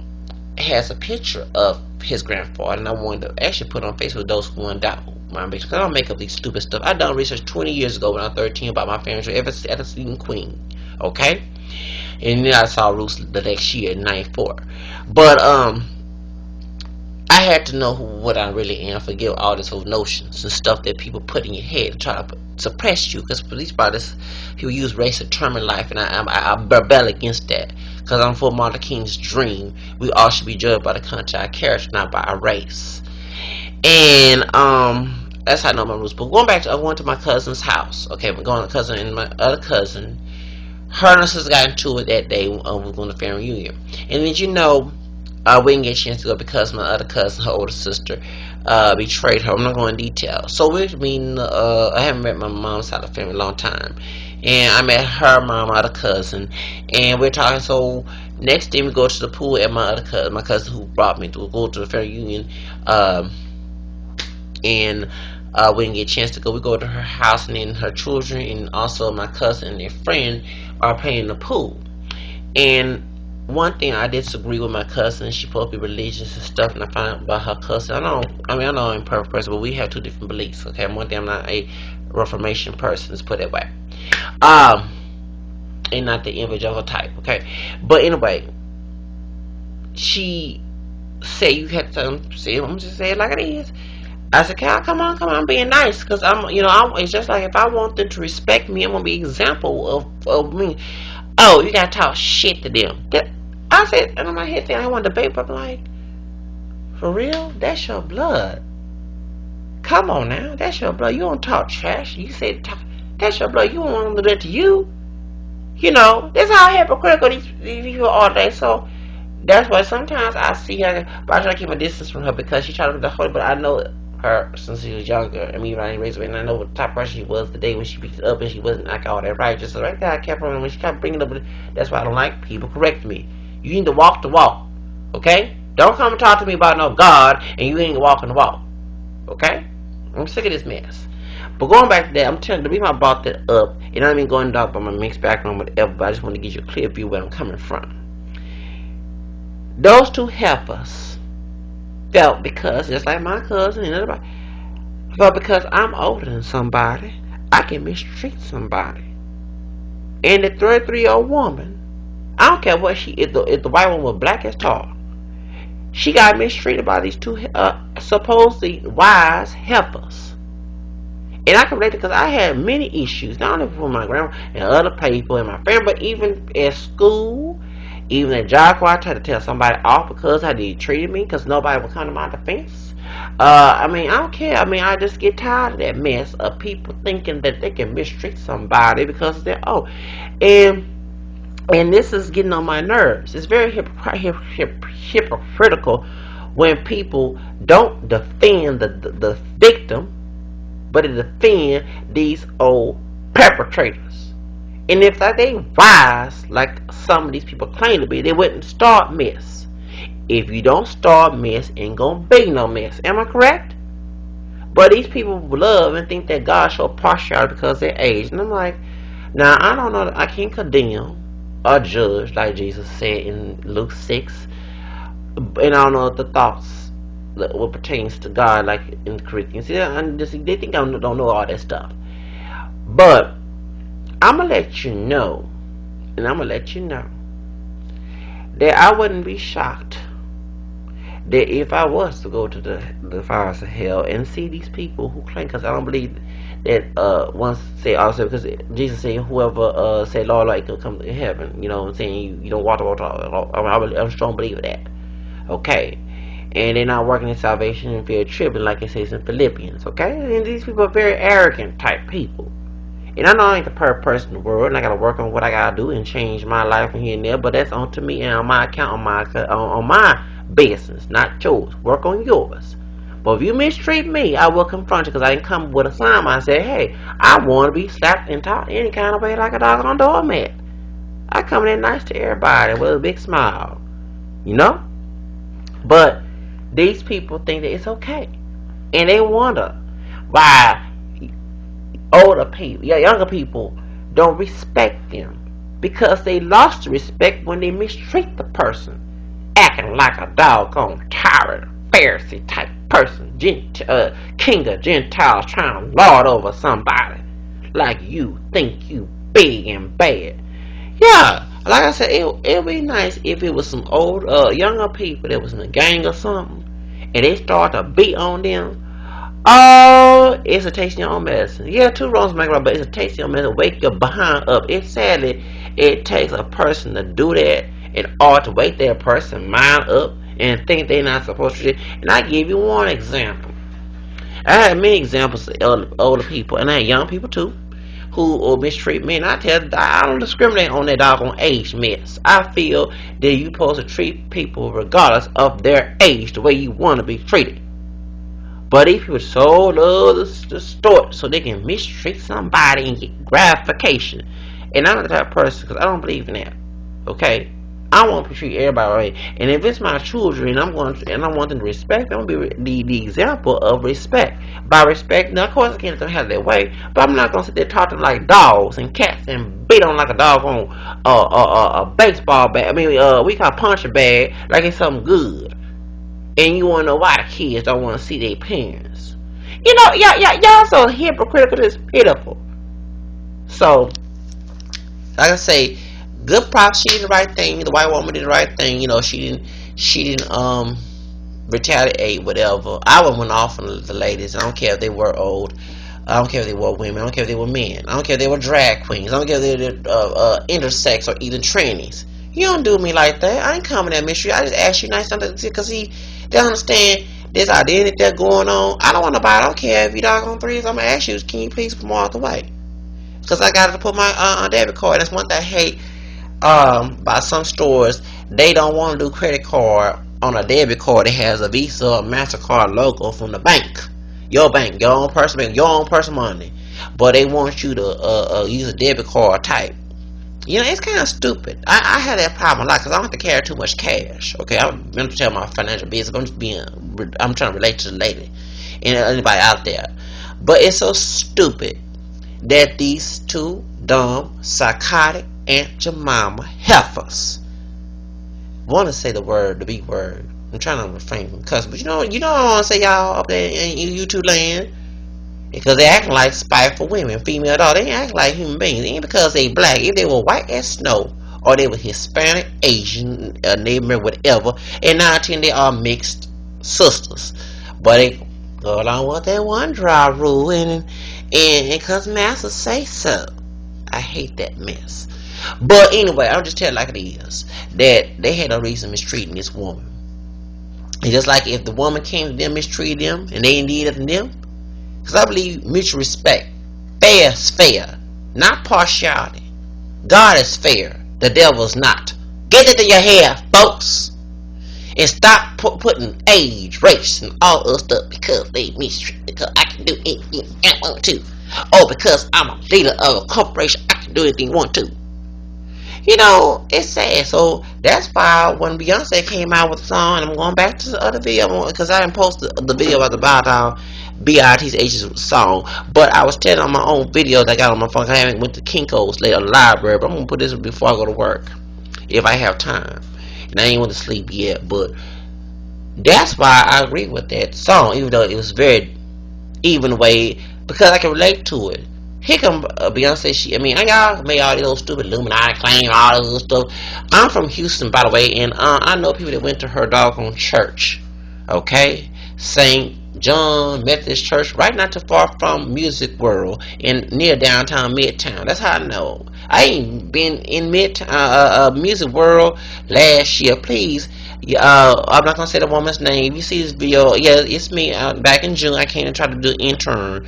has a picture of his grandfather, and I wanted to actually put on Facebook those who want out my picture, because I don't make up these stupid stuff. I done research 20 years ago when I was 13 about my family tree, ever seen Queen, okay, and then I saw Roots the next year in '94, but I had to know what I really am. Forget all these whole notions and stuff that people put in your head to try to suppress you. Because police brothers, people use race to determine life, and I rebel against that. Because I'm for Martin Luther King's dream. We all should be judged by the country, our character, not by our race. And that's how I know my roots. But going back to, I went to my cousin's house. Okay, we're going to cousin and my other cousin. Her and her sister got into it that day. We were going to family reunion, and then we didn't get a chance to go because my other cousin, her older sister, betrayed her. I'm not going into detail. So I haven't met my mom's side of the family in a long time. And I met her mom, my other cousin, and we're talking. So next day we go to the pool at my cousin who brought me to go to the family reunion. And we didn't get a chance to go. We go to her house, and then her children and also my cousin and their friend are playing in the pool. And one thing I disagree with my cousin. She's supposed to be religious and stuff, and I found out about her cousin. I know I'm a perfect person, but we have two different beliefs. Okay, one thing, I'm not a Reformation person. Let's put it that way. And not the evangelical type. Okay, but anyway, she said you had to say. I'm just saying it like it is. I said, come on, I'm being nice, because it's just like if I want them to respect me, I'm gonna be an example of me. Oh, you gotta talk shit to them. I said, and in my head, I want to debate, but I'm like, for real? That's your blood. Come on now, that's your blood. You don't talk trash. You say that's your blood. You don't want them to do that to you. That's how hypocritical these people are today. So that's why sometimes I see her, but I try to keep a distance from her because she tried to be the holy. But I know her since she was younger. I mean, I ain't raised her, and I know what type of person she was the day when she picked it up, and she wasn't like all that righteous. So right there, I kept her, and when she kept bringing it up, that's why I don't like people correct me. You need to walk the walk, okay? Don't come and talk to me about no God, and you ain't walking the walk, okay? I'm sick of this mess. But going back to that, I'm telling you, the reason I brought that up, and I don't even going to talk about my mixed background, whatever, but I just want to give you a clear view where I'm coming from. Those two heifers felt, because just like my cousin and everybody, but because I'm older than somebody, I can mistreat somebody. And the 33-year-old woman, I don't care what if the white woman was black as tar, she got mistreated by these two supposedly wise heifers. And I can relate it because I had many issues, not only with my grandma and other people in my family, but even at school, even at job where I tried to tell somebody off because how they treated me, because nobody would come to my defense. I don't care. I just get tired of that mess of people thinking that they can mistreat somebody because they're old. And this is getting on my nerves. It's very hypocritical when people don't defend the victim, but they defend these old perpetrators. And if they wise, like some of these people claim to be, they wouldn't start mess. If you don't start mess, ain't gonna be no mess. Am I correct? But these people love and think that God show partiality because of their age. And I'm like, now I don't know. I can't condemn or judge like Jesus said in Luke 6. And I don't know the thoughts what pertains to God like in Corinthians. They think I don't know all that stuff. But I'm going to let you know, and I'm going to let you know, that I wouldn't be shocked that if I was to go to the fires of hell and see these people who claim, because I don't believe that once say also, because Jesus said whoever say Lord like will come to heaven, you know what I'm saying, you don't walk the walk. I'm a strong believer of that. Okay, and they're not working in salvation and fear tripping like it says in Philippians. Okay, and these people are very arrogant type people. And I know I ain't the perfect person in the world, and I gotta work on what I gotta do and change my life from here and there. But that's on to me and on my account, on my business, not yours. Work on yours. But if you mistreat me, I will confront you, because I didn't come with a sign. I said, hey, I want to be slapped and taught any kind of way like a dog on doormat. I come in nice to everybody with a big smile, you know. But these people think that it's okay, and they wonder why older people, younger people don't respect them, because they lost the respect when they mistreat the person, acting like a doggone tyrant, Pharisee type person, king of Gentiles trying to lord over somebody, like you think you big and bad. Yeah, like I said, it'd be nice if it was some old, younger people that was in a gang or something, and they start to beat on them. Oh, it's a taste of your own medicine. Yeah, two wrongs make a right, but it's a taste of your medicine. Wake your behind up. It takes a person to do that in order to wake that person mind up and think they're not supposed to. And I give you one example. I had many examples of older people, and I had young people too, who will mistreat me. And I don't discriminate on that doggone age mess. I feel that you're supposed to treat people regardless of their age the way you want to be treated. But these people so love to distort so they can mistreat somebody and get gratification. And I'm the type of person, because I don't believe in that. Okay? I want to treat everybody right. And if it's my children, I want them to respect, I'm going to be the example of respect. By respect, now of course I can't let them have their way, but I'm not going to sit there talking like dogs and cats and beat on like a dog on a baseball bat. I mean, we call punch a bag like it's something good. And you want to know why the kids don't want to see their parents. You know, y'all so hypocritical, it's pitiful. So, like I say, good props, she did the right thing. The white woman did the right thing. You know, she didn't retaliate, whatever. I would went off on the ladies. I don't care if they were old. I don't care if they were women. I don't care if they were men. I don't care if they were drag queens. I don't care if they were intersex or even trannies. You don't do me like that. I ain't coming at mystery. I just ask you nice something, because they understand this identity that's going on. I don't want to buy. I don't care if you dog on threes. I'm gonna ask you, can you please come out the way? Because I got to put my debit card. That's one thing I hate. By some stores, they don't want to do credit card on a debit card that has a Visa or MasterCard logo from the bank. Your bank, your own person money. But they want you to use a debit card type. You know, it's kind of stupid. I had that problem a lot because I don't have to carry too much cash. Okay, I'm going to tell my financial business. I'm trying to relate to the lady and anybody out there. But it's so stupid that these two dumb, psychotic Aunt Jemima heifers want to say the B word. I'm trying to refrain from cuss, but you know I want to say y'all up there in YouTube land. Because they acting like spiteful women, female dogs. They ain't acting like human beings. It ain't because they black. If they were white as snow, or they were Hispanic, Asian, neighbor, whatever, and 9 10 they are mixed sisters. But they go along with that one dry rule, and because master say so. I hate that mess. But anyway, I'll just tell it like it is. That they had no reason mistreating this woman. And just like if the woman came to them, mistreated them, and they needed them. Because I believe mutual respect. Fair is fair. Not partiality. God is fair. The devil is not. Get it in your head, folks. And stop putting age, race, and all other stuff because they mistreat. Because I can do anything I want to. Oh, because I'm a leader of a corporation, I can do anything I want to. You know, it's sad. So that's why when Beyonce came out with the song, and I'm going back to the other video because I didn't post the video about the Bow Down BITH's song, but I was telling on my own video that I got on my phone. I haven't went to Kinko's later library, but I'm gonna put this before I go to work if I have time. And I ain't went to sleep yet, but that's why I agree with that song, even though it was very even way, because I can relate to it. Here come Beyonce. Y'all made all these little stupid Illuminati claim, all this little stuff. I'm from Houston, by the way, and I know people that went to her doggone church. Okay, St. John Methodist Church, right not too far from Music World in near downtown Midtown. That's how I know. I ain't been in Music World last year. Please, I'm not gonna say the woman's name. You see this video? Yeah, it's me. Back in June, I came and tried to do intern,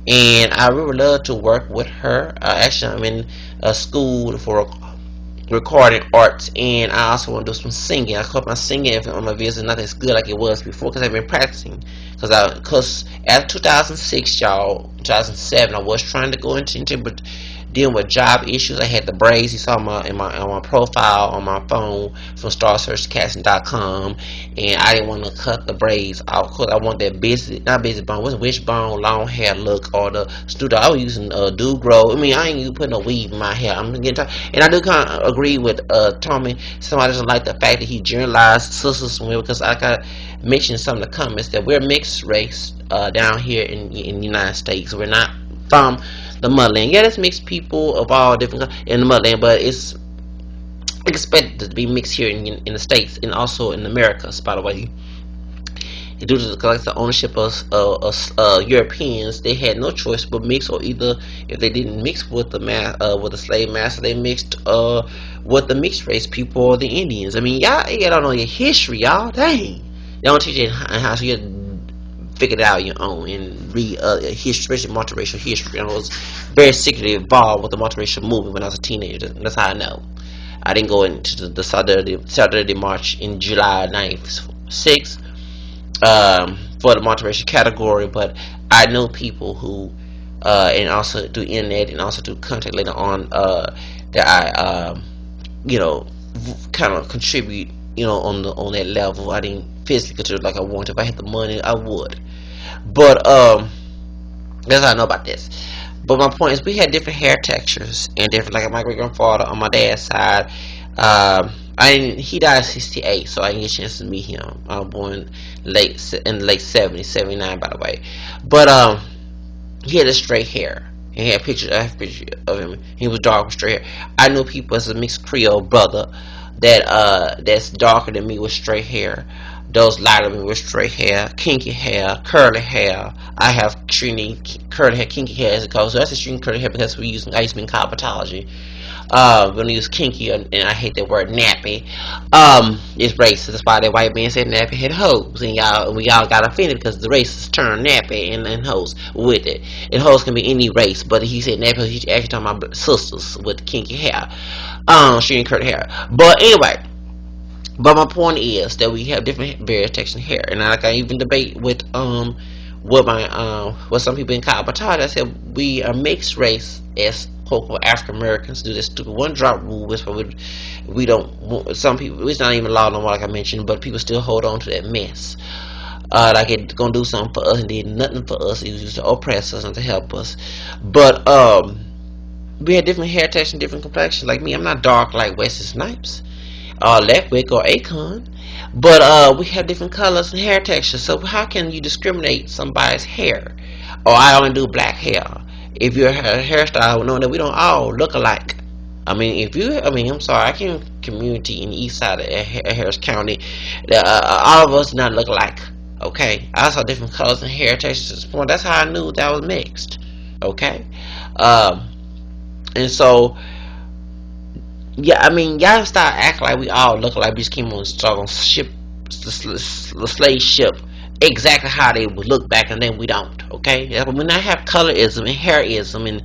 and I really love to work with her. Actually, I'm in a school for recording arts, and I also want to do some singing. I hope my singing on my videos is not as good like it was before because I've been practicing. Because after 2006, y'all, 2007, I was trying to go into but dealing with job issues. I had the braids you saw on my profile on my phone from starsearchcasting.com, and I didn't want to cut the braids off because I want that not busy bone, what's wishbone, long hair look, or the studio. I was using do grow. I mean, I ain't even putting a weave in my hair. I'm getting tired. And I do kind of agree with Tommy. Somebody doesn't like the fact that he generalized sisters from women, because I got mentioned in some of the comments that we're mixed race down here in the United States. We're not from the motherland. Yeah, there's mixed people of all different in the motherland, but it's expected to be mixed here in the States and also in Americas, by the way. Due to the ownership of Europeans, they had no choice but mix, or either if they didn't mix with the slave master, they mixed with the mixed race people or the Indians. I mean, y'all don't know your history, y'all. Dang, they don't teach you in high school. You figure it out on your own and read history, especially multiracial history. I was very secretly involved with the multiracial movement when I was a teenager. That's how I know. I didn't go into the Saturday March in July 9th, 6th for the multiracial category, but I know people who, and also through internet and also through contact later on, that I, kind of contribute, on that level. I didn't physically contribute like I wanted. If I had the money, I would. But that's how I know about this. But my point is, we had different hair textures and different. Like my great grandfather on my dad's side, he died in '68, so I didn't get a chance to meet him. I was born in the late '70s, '79, by the way. But he had a straight hair. And he had pictures. I have pictures of him. He was dark with straight hair. I knew people as a mixed Creole brother that's darker than me with straight hair. Those lighter than me with straight hair, kinky hair, curly hair. I have extremely curly hair, kinky hair as it goes. So that's extreme curly hair because I used to be in cosmetology. When he was kinky, and I hate that word nappy, it's racist. That's why that white man said nappy had hoes, and we all got offended because the racists turned nappy and hoes with it. And hoes can be any race, but he said nappy. He's actually talking about sisters with kinky hair, she didn't curly hair. But anyway. But my point is that we have different various texture hair, and like I even debate with with some people in college. I said we are mixed race as quote African Americans do this stupid one drop rule, which we don't. Some people, it's not even law no more, like I mentioned, but people still hold on to that mess. Like it's gonna do something for us and did nothing for us. It was just to oppress us and to help us. But we had different hair texture and different complexions. Like me, I'm not dark like Wesley Snipes, Leftwick, or Akon. But we have different colors and hair textures. So how can you discriminate somebody's hair? Or I only do black hair. If your hairstyle, knowing that we don't all look alike. I'm sorry, I came from community in the east side of Harris County. All of us do not look alike. Okay, I saw different colors and hair textures. That's how I knew that was mixed. Okay, and so. Yeah, y'all start acting like we all look like we just came on the slave ship exactly how they would look back, and then we don't. Okay, we not have colorism and hairism and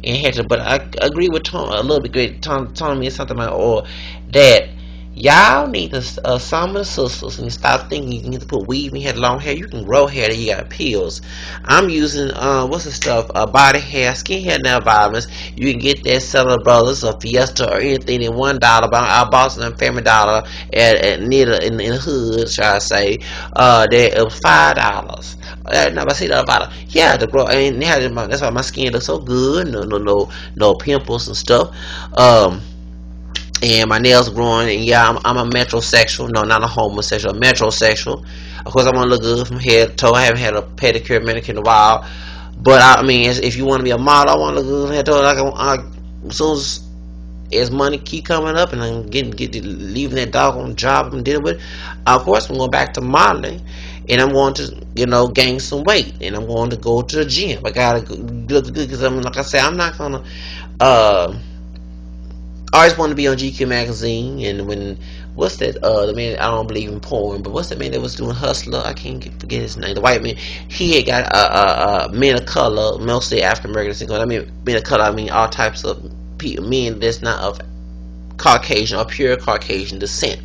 hair. But I agree with Tom a little bit. Great, Tom me something like, or that y'all need to some of the sisters and stop thinking you need to put weave in your head, long hair. You can grow hair. That you got pills. I'm using what's the stuff? Body hair, skin hair, nail vitamins. You can get that Cellar Brothers or Fiesta or anything in $1. But I bought some Family Dollar at near in the hood, shall I say? That it was $5. No, I say that about it. Yeah, the grow. And that's why my skin looks so good. No pimples and stuff. And my nails are growing, and yeah, I'm a metrosexual. No, not a homosexual, a metrosexual. Of course, I want to look good from head to toe. I haven't had a pedicure, manicure in a while, but if you want to be a model, I want to look good from head to toe. As soon as as money keep coming up and I'm leaving that doggone job I'm dealing with, of course I'm going back to modeling, and I'm going to gain some weight, and I'm going to go to the gym. I gotta look good because like I said, I'm not gonna. I always wanted to be on GQ magazine, and when what's that? The man, I don't believe in porn, but what's that man that was doing Hustler? I can't forget his name. The white man. He had got men of color, mostly African Americans. I mean, men of color. I mean, all types of men that's not of Caucasian or pure Caucasian descent.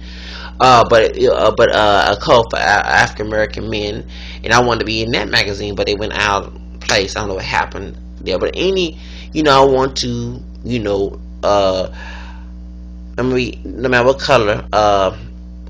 But a call for African American men, and I wanted to be in that magazine, but it went out of place. I don't know what happened there, but I want to, I mean, no matter what color, of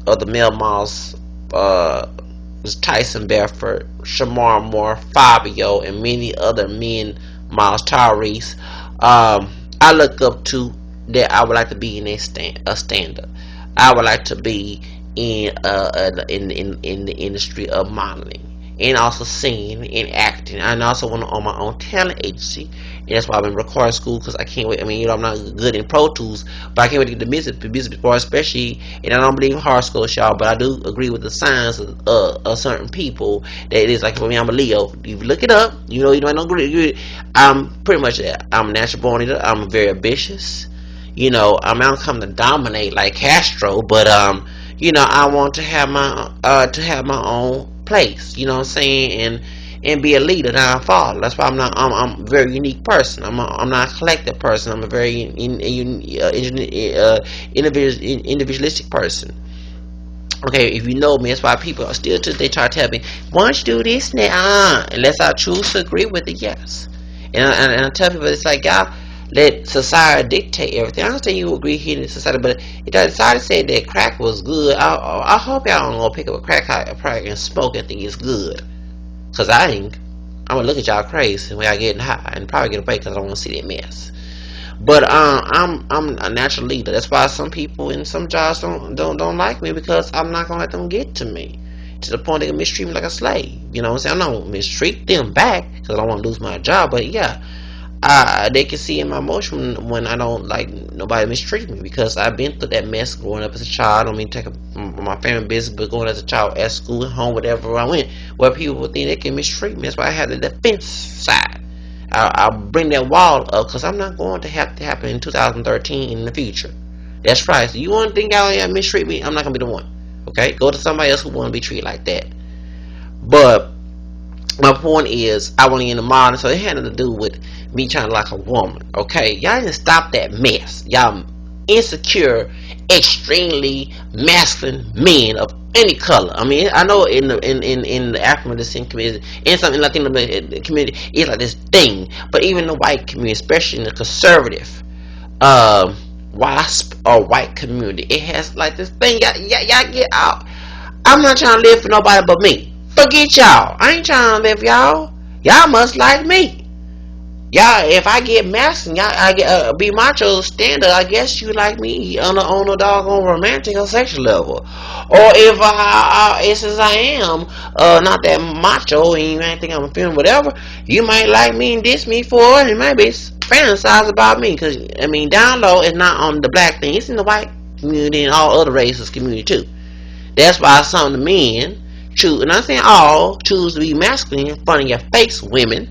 the male models, was Tyson Bedford, Shamar Moore, Fabio, and many other men models, Tyrese. I look up to that. I would like to be in a standard. I would like to be in the industry of modeling, and also singing and acting. I also want to own my own talent agency, and that's why I'm in recording school, because I can't wait. I mean, I'm not good in Pro Tools, but I can't wait to get the music part, especially. And I don't believe in horoscopes, y'all, but I do agree with the signs of certain people that it is like for me. I'm a Leo. If you look it up, you might not agree. I'm pretty much that. I'm a natural born leader. I'm very ambitious. I'm not coming to dominate like Castro, but I want to have my own place. You know what I'm saying, and be a leader, not a follower. That's why I'm a very unique person. I'm not a collective person. I'm a very individualistic person. Okay, if you know me, that's why people are still they try to tell me, why don't you do this now? Unless I choose to agree with it, yes. And I tell people, it's like, y'all let society dictate everything. I understand you agree here in society, but if I decided to say that crack was good, I hope y'all don't go pick up a crack and smoke and think it's good. Cause I ain't. I'm gonna look at y'all crazy when I getting high and probably get away because I don't want to see that mess. But I'm a natural leader. That's why some people in some jobs don't like me, because I'm not gonna let them get to me to the point they can mistreat me like a slave. You know what I'm saying? I'm not gonna mistreat them back because I don't want to lose my job. But yeah, they can see in my emotion when I don't like nobody mistreat me, because I've been through that mess growing up as a child. I don't mean take my family business, but going as a child at school, at home, whatever I went, where people would think they can mistreat me. That's why I have the defense side. I'll bring that wall up, because I'm not going to have to happen in 2013 in the future. That's right. So you want to think y'all mistreat me? I'm not gonna be the one. Okay, go to somebody else who want to be treated like that. But my point is, I want to get in the modern, so it had nothing to do with me trying to like a woman. Okay, y'all need to stop that mess. Y'all insecure, extremely masculine men of any color. I mean, I know in the African descent community, and some in Latino community, it's like this thing. But even the white community, especially in the conservative, WASP or white community, it has like this thing. Y'all get out. I'm not trying to live for nobody but me. Forget y'all. I ain't trying to live for y'all. Y'all must like me. Y'all, if I get masculine, y'all, I get be macho standard. I guess you like me on a doggone romantic or sexual level. Or if since I am not that macho and you ain't think I'm feeling whatever, you might like me and diss me for it. And maybe fantasize about me, because I mean, down low is not on the black thing. It's in the white community and all other races community too. That's why some of the men choose, and I'm saying all, choose to be masculine in front of your face, women.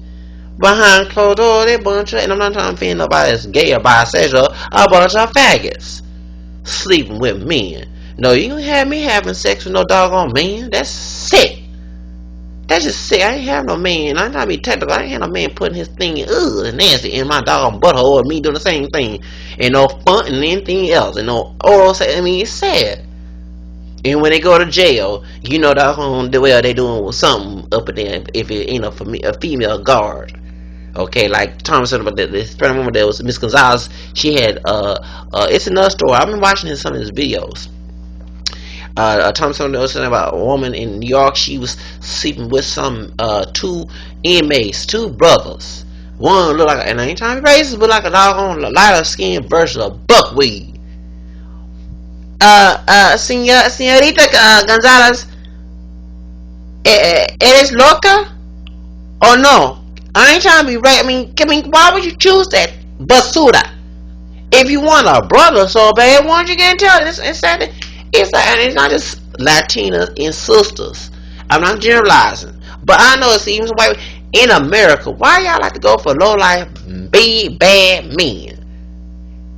Behind closed doors, they bunch of, and I'm not trying to offend nobody that's gay or bisexual, a bunch of faggots sleeping with men. No, you don't have me having sex with no doggone man. That's sick. That's just sick. I ain't have no man. I'm trying to be technical. I ain't have no man putting his thing in, nasty in my doggone butthole, or me doing the same thing. And no fun and anything else. And no oral sex. I mean, it's sad. And when they go to jail, doggone the way they doing something up in there if it ain't a female guard. Okay, like Thomas said about this friend woman that was Miss Gonzalez. She had it's another story. I've been watching some of his videos. Thomas was saying about a woman in New York. She was sleeping with some two inmates, two brothers. One looked like, and I ain't trying to be racist, but like a doggone lighter skinned version of buckwheat. Señorita Gonzalez, ¿eres loca? Or no? I ain't trying to be right. I mean, why would you choose that basura if you want a brother so bad, why don't you get into it? And it's not just Latinas and sisters. I'm not generalizing, but I know it's even white in America. Why y'all like to go for low life, big bad men?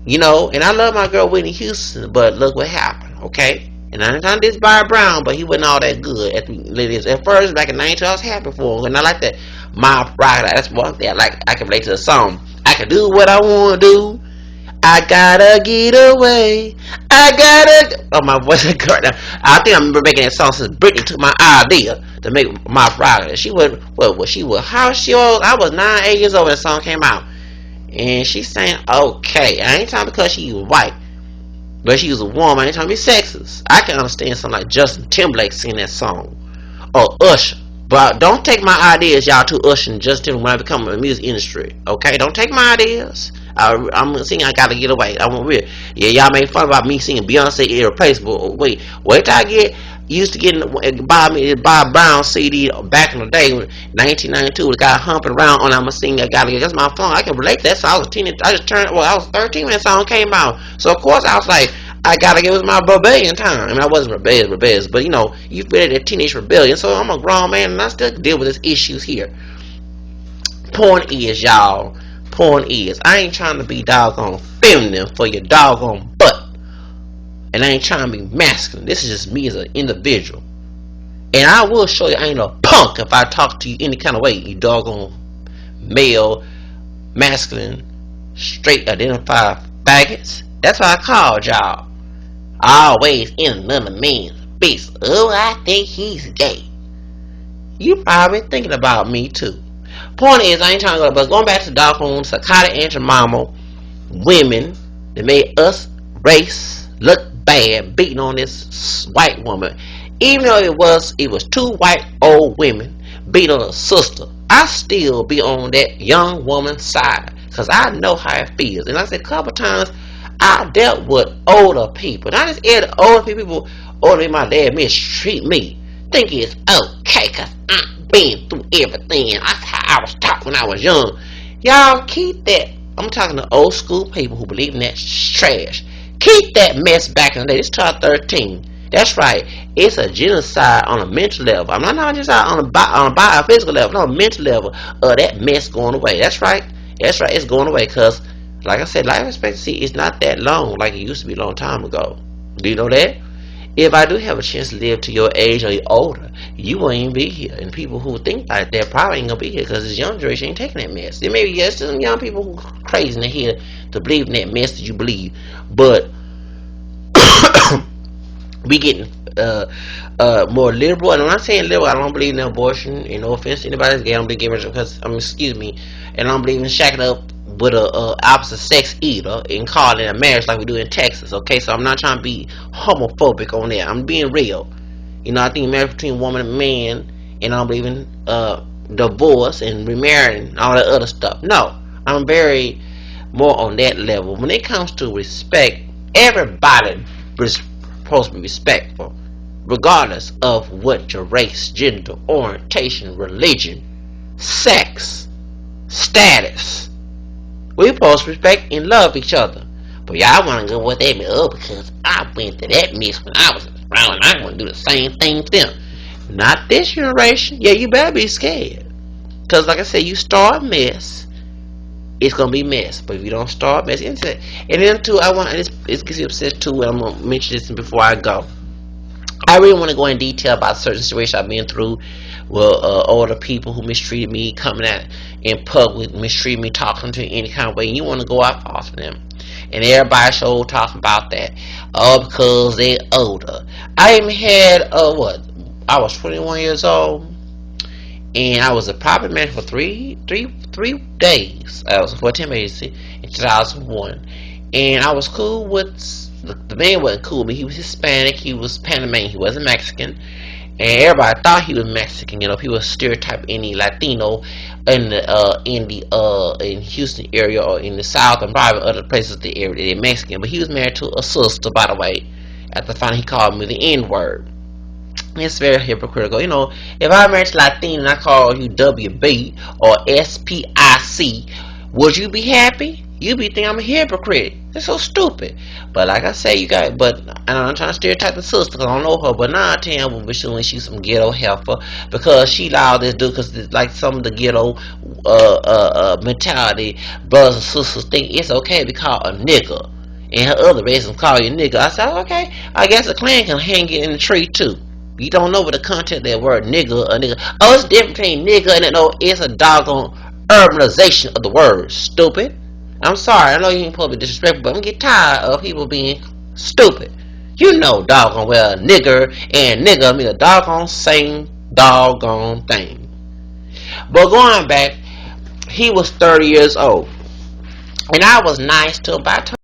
You know, and I love my girl Whitney Houston, but look what happened, okay? And I didn't this Byron Brown, but he wasn't all that good at first. Back in '92, I was happy for him, and I like that. My pride, that's one thing I can relate to the song. I can do what I want to do. I gotta get away. I gotta. Oh, my voice is good. I think I remember making that song since Britney took my idea to make my pride. She was what? She was how she was. I was 8 years old when the song came out. And she's saying, okay, I ain't talking because she was white, but she was a woman. I ain't talking to be sexist. I can understand something like Justin Timberlake singing that song, or Usher. But don't take my ideas, y'all, to Usher and Justin Timberlake when I become in the music industry. Okay, don't take my ideas. I'm singing I Gotta Get Away. I want real. Yeah, y'all made fun about me singing Beyonce Irreplaceable. Wait till I get used to getting buy Brown CD back in the day, 1992. The guy humping around on I'm singing I Gotta Get. That's my phone. I can relate to that. So I was a teenage. I was 13 when that song came out. So of course I was like, I gotta get with my rebellion time. I mean, I wasn't rebellious, but you know, you feel that teenage rebellion. So I'm a grown man and I still deal with these issues here. Porn is, y'all. Porn is. I ain't trying to be doggone feminine for your doggone butt. And I ain't trying to be masculine. This is just me as an individual. And I will show you I ain't a punk if I talk to you any kind of way, you doggone male, masculine, straight identified faggots. That's what I called y'all. Always in another man's face. Oh, I think he's gay. You probably thinking about me too. Point is, I ain't trying to go, but going back to the doggone psychotic anti-mama women that made us race look bad, beating on this white woman. Even though it was two white old women beating on a sister, I still be on that young woman's side because I know how it feels. And like I said a couple times, I dealt with older people. Not just older people older than my dad mistreat me. Think it's okay because I've been through everything. That's how I was taught when I was young. Y'all keep that. I'm talking to old school people who believe in that trash. Keep that mess back in the day. It's 2013. That's right. It's a genocide on a mental level. I'm not just on a biophysical level. On a mental level. That mess going away. That's right. That's right. It's going away because, like I said, life expectancy is not that long like it used to be a long time ago. Do you know that? If I do have a chance to live to your age or you're older, you won't even be here. And people who think like that probably ain't gonna be here because this young generation ain't taking that mess. There may be some young people who are crazy in the head to believe in that mess that you believe, but we getting more liberal. And when I'm saying liberal, I don't believe in abortion. And no offense to anybody that's gay, I don't believe in because excuse me, and I don't believe in shacking up with a opposite sex either and calling it a marriage like we do in Texas. Okay, so I'm not trying to be homophobic on that. I'm being real. You know, I think marriage between woman and man, and I don't believe in divorce and remarrying and all that other stuff. No, I'm very more on that level. When it comes to respect, everybody is supposed to be respectful, regardless of what your race, gender, orientation, religion, sex, status. We're supposed to respect and love each other. But y'all want to go with that because I went to that mess when I was around and I want to do the same thing to them. Not this generation. Yeah, you better be scared. Because like I said, you start a mess, it's going to be mess. But if you don't start mess, and then too, I want, this gets you upset too, and I'm going to mention this before I go. I really want to go in detail about certain situations I've been through with older people who mistreated me, coming at in public, mistreating me, talking to me any kind of way, and you want to go out off them. And everybody show talking about that. Oh, because they're older. I even had, I was 21 years old, and I was a property manager for three days. I was a full-time agency in 2001. And I was cool with, the man wasn't cool with me. He was Hispanic, he was Panamanian, he wasn't Mexican. And everybody thought he was Mexican. You know, people stereotype any Latino in Houston area or in the South and probably other places the area they're Mexican. But he was married to a sister, by the way. After finally he called me the N-word. It's very hypocritical. You know, if I married to Latino and I call you WB or SPIC, Would you be happy? You be thinking I'm a hypocrite. It's so stupid. But like I say, you got. But and I'm trying to stereotype the sister because I don't know her. But 9 10 will be showing she's some ghetto heifer because she allowed this dude. Because like some of the ghetto mentality, brothers and sisters think it's okay to be called a nigga, and her other races call you nigga. I said okay. I guess a clan can hang it in the tree too. You don't know what the content of that word nigga or nigga. Oh, it's different between nigga and no. It's a doggone urbanization of the word. Stupid. I'm sorry. I know you ain't supposed to be disrespectful, but I'm getting tired of people being stupid. You know doggone well nigger and nigga mean the doggone same doggone thing. But going back, he was 30 years old. And I was nice to him. By the time